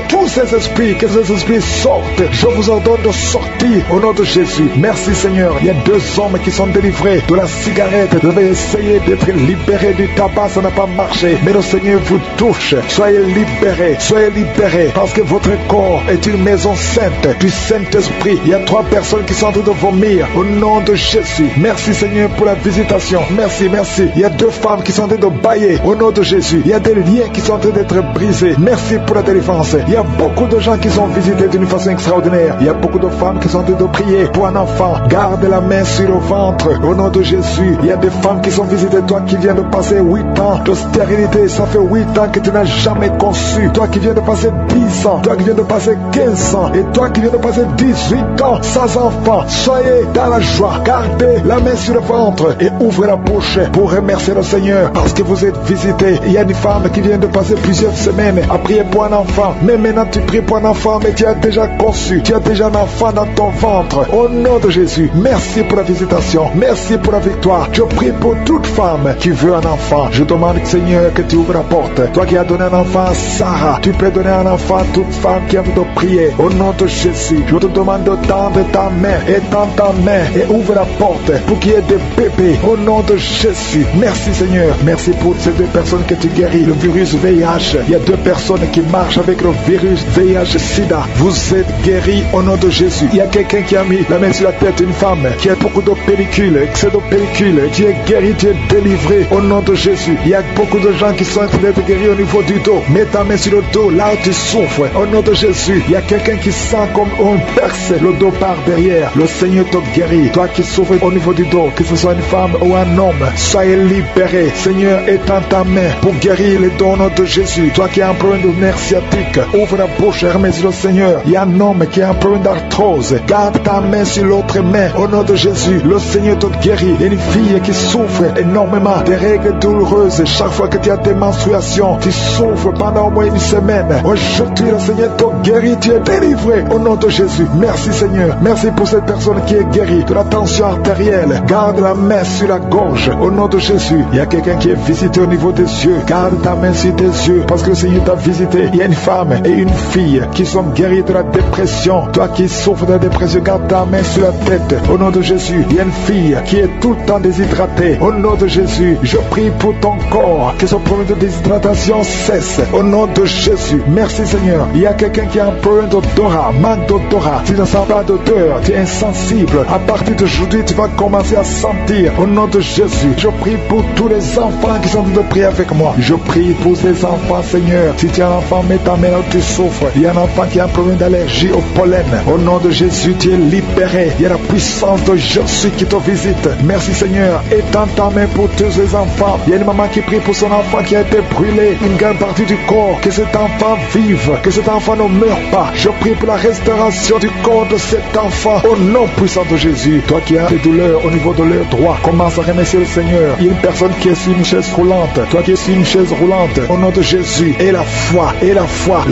tous ces esprits. Que ces esprits sortent. Je vous ordonne de sortir au nom de Jésus. Merci Seigneur. Il y a 2 hommes qui sont délivrés de la cigarette. Vous avez essayé d'être libérés du tabac. Ça n'a pas marché. Mais le Seigneur vous touche. Soyez libérés. Soyez libérés. Parce que votre corps est une maison sainte du Saint-Esprit. Il y a 3 personnes qui sont en train de vomir au nom de Jésus. Merci Seigneur pour la visitation. Merci. Il y a 2 femmes qui sont en train de bailler au nom de Jésus. Il y a des liens qui sont en train d'être brisés. Merci pour la délivrance. Il y a beaucoup de gens qui sont visités d'une façon extraordinaire. Il y a beaucoup de femmes qui sont en train de prier pour un enfant. Garde la main sur le ventre au nom de Jésus. Il y a des femmes qui sont visitées. Toi qui viens de passer 8 ans de stérilité, ça fait 8 ans que tu n'as jamais conçu. Toi qui viens de passer 10 ans, toi qui viens de passer 15 ans et toi qui viens de passer 18 ans sans enfant, soyez dans la joie. Gardez la main sur le ventre et ouvrez la bouche pour remercier le Seigneur parce que vous êtes visités. Il y a une femme qui vient de passer plusieurs semaines à prier pour un enfant. Mais maintenant tu pries pour un enfant, mais tu as déjà conçu. Tu as déjà un enfant dans ton ventre. Au nom de Jésus, merci pour la visitation. Merci pour la victoire. Je prie pour toute femme qui veut un enfant. Je demande, Seigneur, que tu ouvres la porte. Toi qui as donné un enfant à Sarah, tu peux donner un enfant à toute femme qui a envie de prier. Au nom de Jésus, je te demande de tendre ta main. Étends ta main et ouvre la porte pour qu'il y ait des bébés. Au nom de Jésus. Merci Seigneur. Merci pour ces 2 personnes que tu guéris. Le virus VIH. Il y a 2 personnes qui marchent avec le virus VIH-Sida. Vous êtes guéris au nom de Jésus. Il y a quelqu'un qui a mis la main sur la tête, une femme qui a beaucoup de pellicules, excès de pellicules. Tu es guéri, tu es délivré au nom de Jésus. Il y a beaucoup de gens qui sont en train d'être guéris au niveau du dos. Mets ta main sur le dos, là où tu souffres. Au nom de Jésus. Il y a quelqu'un qui sent comme on perce le dos par derrière. Le Seigneur te guérit. Toi qui souffres au niveau du dos, que ce soit une femme ou un homme, soyez libéré. Seigneur, étends ta main pour guérir les dos au nom de Jésus. Toi qui as un problème de nerf sciatique, ouvre la bouche et remercie le Seigneur. Il y a un homme qui a un problème d'arthrose. Garde ta main sur l'autre main. Au nom de Jésus, le Seigneur te guérit. Il y a une fille qui souffre énormément des règles douloureuses. Chaque fois que tu as tes menstruations, tu souffres pendant au moins une semaine. Aujourd'hui, le Seigneur te guérit. Tu es délivré au nom de Jésus. Merci Seigneur. Merci pour cette personne qui est guérie de la tension artérielle. Garde la main sur la gorge. Au nom de Jésus. Il y a quelqu'un qui est visité au niveau des yeux. Garde ta main sur tes yeux parce que le Seigneur t'a visité. Il y a une femme et une fille qui sont guéries guéri de la dépression. Toi qui souffres de la dépression, garde ta main sur la tête. Au nom de Jésus, il y a une fille qui est tout le temps déshydratée. Au nom de Jésus, je prie pour ton corps, que ce problème de déshydratation cesse. Au nom de Jésus, merci Seigneur. Il y a quelqu'un qui a un problème d'odorat, manque d'odorat. Tu ne sens pas d'odeur, tu es insensible. À partir d'aujourd'hui, tu vas commencer à sentir. Au nom de Jésus, je prie pour tous les enfants qui sont en train de prier avec moi. Je prie pour ces enfants, Seigneur. Si tu as un enfant, mets ta main là où tu souffres. Il y a un enfant qui a un problème d'allergie au pollen. Au nom de Jésus, tu es libéré. Il y a la puissance de Jésus qui te visite. Merci Seigneur. Étends ta main pour tous les enfants. Il y a une maman qui prie pour son enfant qui a été brûlé, une grande partie du corps. Que cet enfant vive, que cet enfant ne meure pas. Je prie pour la restauration du corps de cet enfant. Au nom puissant de Jésus. Toi qui as des douleurs au niveau de leur droit, commence à remercier le Seigneur. Il y a une personne qui est sur une chaise roulante. Toi qui es sur une chaise roulante, au nom de Jésus. Et la foi, lève-toi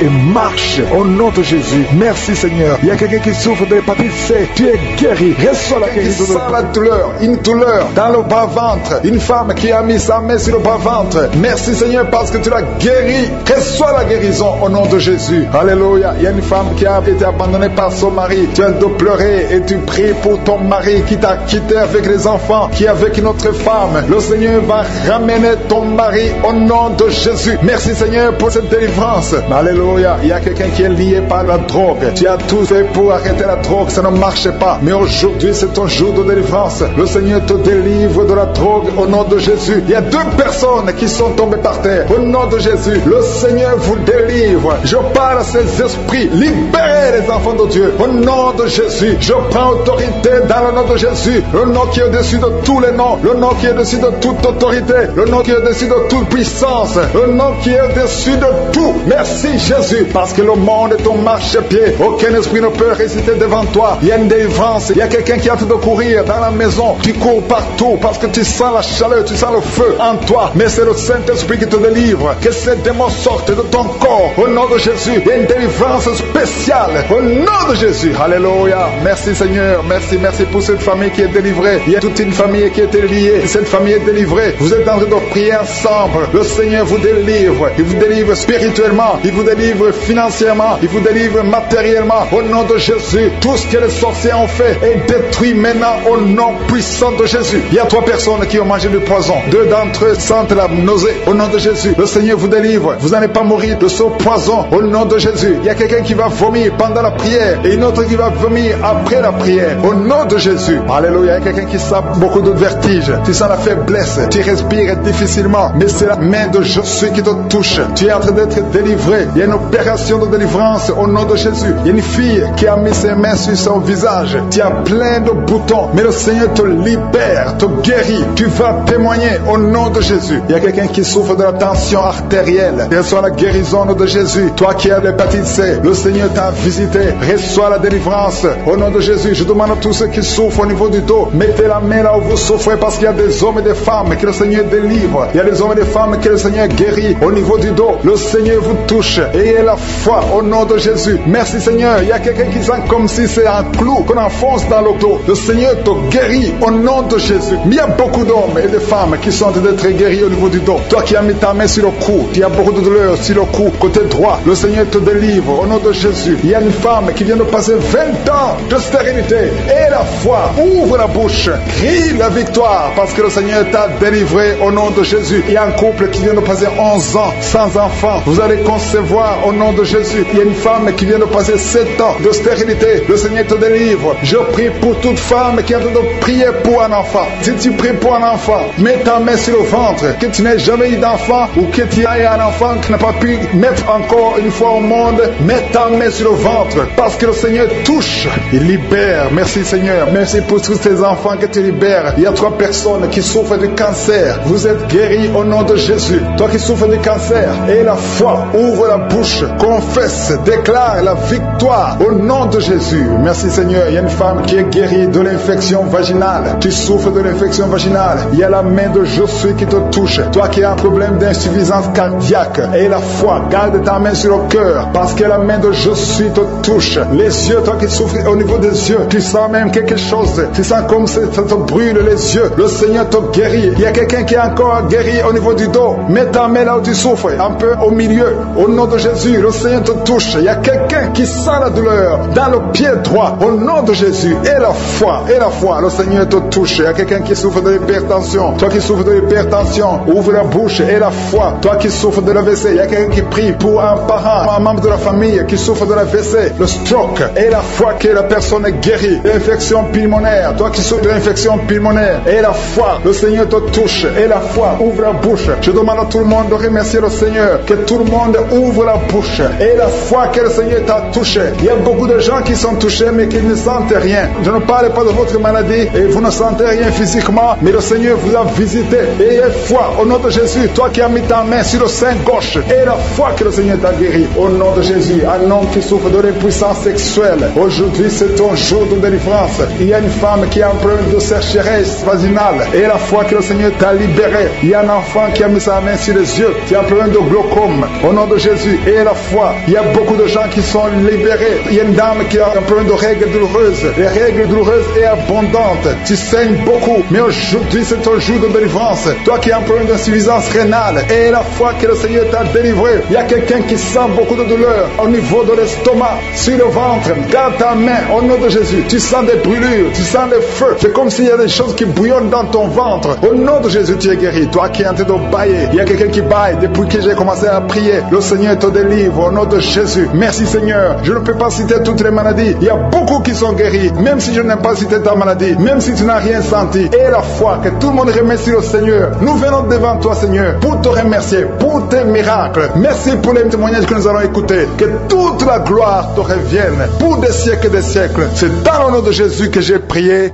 et marche. Au nom de Jésus. Merci Seigneur. Il y a quelqu'un qui souffre de l'hépatite C. Tu es guéri. Reçois la guérison. Tu sens la douleur, une douleur dans le bas-ventre. Une femme qui a mis sa main sur le bas-ventre. Merci Seigneur parce que tu l'as guéri. Reçois la guérison au nom de Jésus. Alléluia. Il y a une femme qui a été abandonnée par son mari. Tu as de pleurer et tu pries pour ton mari qui t'a quitté avec les enfants, qui est avec une autre femme. Le Seigneur va ramener ton mari au nom de Jésus. Merci Seigneur pour cette délivrance. Alléluia. Il y a quelqu'un qui est lié par la drogue. Tu as tout fait pour arrêter la drogue, ça ne marche pas. Mais aujourd'hui, c'est ton jour de délivrance. Le Seigneur te délivre de la drogue au nom de Jésus. Il y a 2 personnes qui sont tombées par terre. Au nom de Jésus, le Seigneur vous délivre. Je parle à ces esprits. Libérez les enfants de Dieu. Au nom de Jésus, je prends autorité dans le nom de Jésus. Le nom qui est au-dessus de tous les noms. Le nom qui est au-dessus de toute autorité. Le nom qui est au-dessus de toute puissance. Le nom qui est au-dessus de tout. Merci Jésus, parce que le monde est ton marchepied. Aucun esprit ne peut résister devant toi. Il y a une délivrance. Il y a quelqu'un qui a tout de courir dans la maison. Tu cours partout parce que tu sens la chaleur, tu sens le feu en toi. Mais c'est le Saint-Esprit qui te délivre. Que ces démons sortent de ton corps. Au nom de Jésus, il y a une délivrance spéciale. Au nom de Jésus. Alléluia. Merci Seigneur. Merci pour cette famille qui est délivrée. Il y a toute une famille qui est liée. Cette famille est délivrée. Vous êtes en train de prier ensemble. Le Seigneur vous délivre. Il vous délivre spirituellement. Il vous délivre financièrement. Il vous délivre matériellement. Au nom de Jésus. Tout ce que les sorciers ont fait est détruit maintenant au nom puissant de Jésus. Il y a 3 personnes qui ont mangé du poison. 2 d'entre eux sentent la nausée. Au nom de Jésus, le Seigneur vous délivre. Vous n'allez pas mourir de ce poison. Au nom de Jésus, il y a quelqu'un qui va vomir pendant la prière et une autre qui va vomir après la prière. Au nom de Jésus. Alléluia. Il y a quelqu'un qui sent beaucoup de vertige. Tu sens la faiblesse. Tu respires difficilement. Mais c'est la main de Jésus qui te touche. Tu es en train d'être délivré. Il y a une opération de délivrance au nom de Jésus. Il y a une fille qui a mis ses mains sur son visage. Tu as plein de boutons. Mais le Seigneur te libère, te guérit. Tu vas témoigner au nom de Jésus. Il y a quelqu'un qui souffre de la tension artérielle. Reçois la guérison de Jésus. Toi qui as l'hépatite C, le Seigneur t'a visité. Reçois la délivrance au nom de Jésus. Je demande à tous ceux qui souffrent au niveau du dos, mettez la main là où vous souffrez parce qu'il y a des hommes et des femmes que le Seigneur délivre. Il y a des hommes et des femmes que le Seigneur guérit au niveau du dos. Le Seigneur vous touche. Ayez la foi au nom de Jésus. Merci Seigneur. Il y a quelqu'un qui sent comme si c'est un clou qu'on enfonce dans le dos. Le Seigneur te guérit au nom de Jésus. Mais il y a beaucoup d'hommes et de femmes qui sont en train d'être guéris au niveau du dos. Toi qui as mis ta main sur le cou, tu as beaucoup de douleur sur le cou, côté droit. Le Seigneur te délivre au nom de Jésus. Il y a une femme qui vient de passer 20 ans de stérilité. Et la foi, ouvre la bouche, crie la victoire parce que le Seigneur t'a délivré au nom de Jésus. Il y a un couple qui vient de passer 11 ans sans enfant. Vous allez concevoir au nom de Jésus. Il y a une femme qui vient de passer 7 ans de stérilité. Le Seigneur te délivre. Je prie pour toute femme qui est en train de prier pour un enfant. Si tu pries pour un enfant, mets ta main sur le ventre. Que tu n'aies jamais eu d'enfant ou que tu aies un enfant qui n'a pas pu mettre encore une fois au monde, mets ta main sur le ventre parce que le Seigneur touche. Il libère. Merci Seigneur. Merci pour tous ces enfants que tu libères. Il y a 3 personnes qui souffrent du cancer. Vous êtes guéris au nom de Jésus. Toi qui souffres du cancer, et la foi, ouvre la bouche, confesse, déclare la victoire au nom de Jésus. Merci Seigneur. Il y a une femme qui est guérie de l'infection vaginale. Tu souffres de l'infection vaginale. Il y a la main de Jésus qui te touche. Toi qui as un problème d'insuffisance cardiaque, et la foi, garde ta main sur le cœur parce que la main de Jésus te touche. Les yeux, toi qui souffres au niveau des yeux, tu sens même quelque chose. Tu sens comme ça te brûle les yeux. Le Seigneur te guérit. Il y a quelqu'un qui est encore guéri au niveau du dos. Mets ta main là où tu souffres, un peu au milieu. Au nom de Jésus, le Seigneur te touche. Il y a quelqu'un qui sent la douleur dans le pied droit. Au nom de Jésus, et la foi, le Seigneur te touche. Il y a quelqu'un qui souffre de l'hypertension. Toi qui souffres de l'hypertension, ouvre la bouche et la foi. Toi qui souffres de l'AVC, il y a quelqu'un qui prie pour un parent, un membre de la famille qui souffre de l'AVC, le stroke, et la foi que la personne est guérie. L'infection pulmonaire, toi qui souffres de l'infection pulmonaire, et la foi, le Seigneur te touche. Et la foi, ouvre la bouche. Je demande à tout le monde de remercier le Seigneur, que tout le monde ouvre la bouche. Et la foi que le Seigneur t'a touché. Il y a beaucoup de gens qui sont touchés mais qui ne sentent rien. Je ne parle pas de votre maladie et vous ne sentez rien physiquement, mais le Seigneur vous a visité. Et ayez foi au nom de Jésus, toi qui as mis ta main sur le sein gauche, et la foi que le Seigneur t'a guéri. Au nom de Jésus, un homme qui souffre de l'impuissance sexuelle, aujourd'hui c'est ton jour de délivrance. Il y a une femme qui a un problème de sécheresse vaginale, et la foi que le Seigneur t'a libéré. Il y a un enfant qui a mis sa main sur les yeux, qui a un problème de glaucome. Au nom de Jésus, et la foi, il y a beaucoup de gens qui sont libérés. Il y a une dame qui a un problème de règles douloureuses. Les règles douloureuses est abondante. Tu saignes beaucoup, mais aujourd'hui c'est ton jour de délivrance. Toi qui as un problème d'insuffisance rénale, et la foi que le Seigneur t'a délivré. Il y a quelqu'un qui sent beaucoup de douleur au niveau de l'estomac, sur le ventre. Garde ta main au nom de Jésus. Tu sens des brûlures, tu sens des feux. C'est comme s'il y a des choses qui bouillonnent dans ton ventre. Au nom de Jésus, tu es guéri. Toi qui es en train de bailler, il y a quelqu'un qui baille depuis que j'ai commencé à prier. Le Seigneur te délivre au nom de Jésus. Merci Seigneur. Je ne peux pas citer toutes les maladies. Il y a beaucoup qui sont guéris, même si je n'ai pas cité ta maladie, même si tu n'as rien senti. Et la foi, que tout le monde remercie le Seigneur. Nous venons devant toi Seigneur pour te remercier, pour tes miracles. Merci pour les témoignages que nous allons écouter. Que toute la gloire te revienne pour des siècles et des siècles. C'est dans le nom de Jésus que j'ai prié.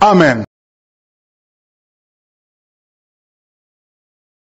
Amen.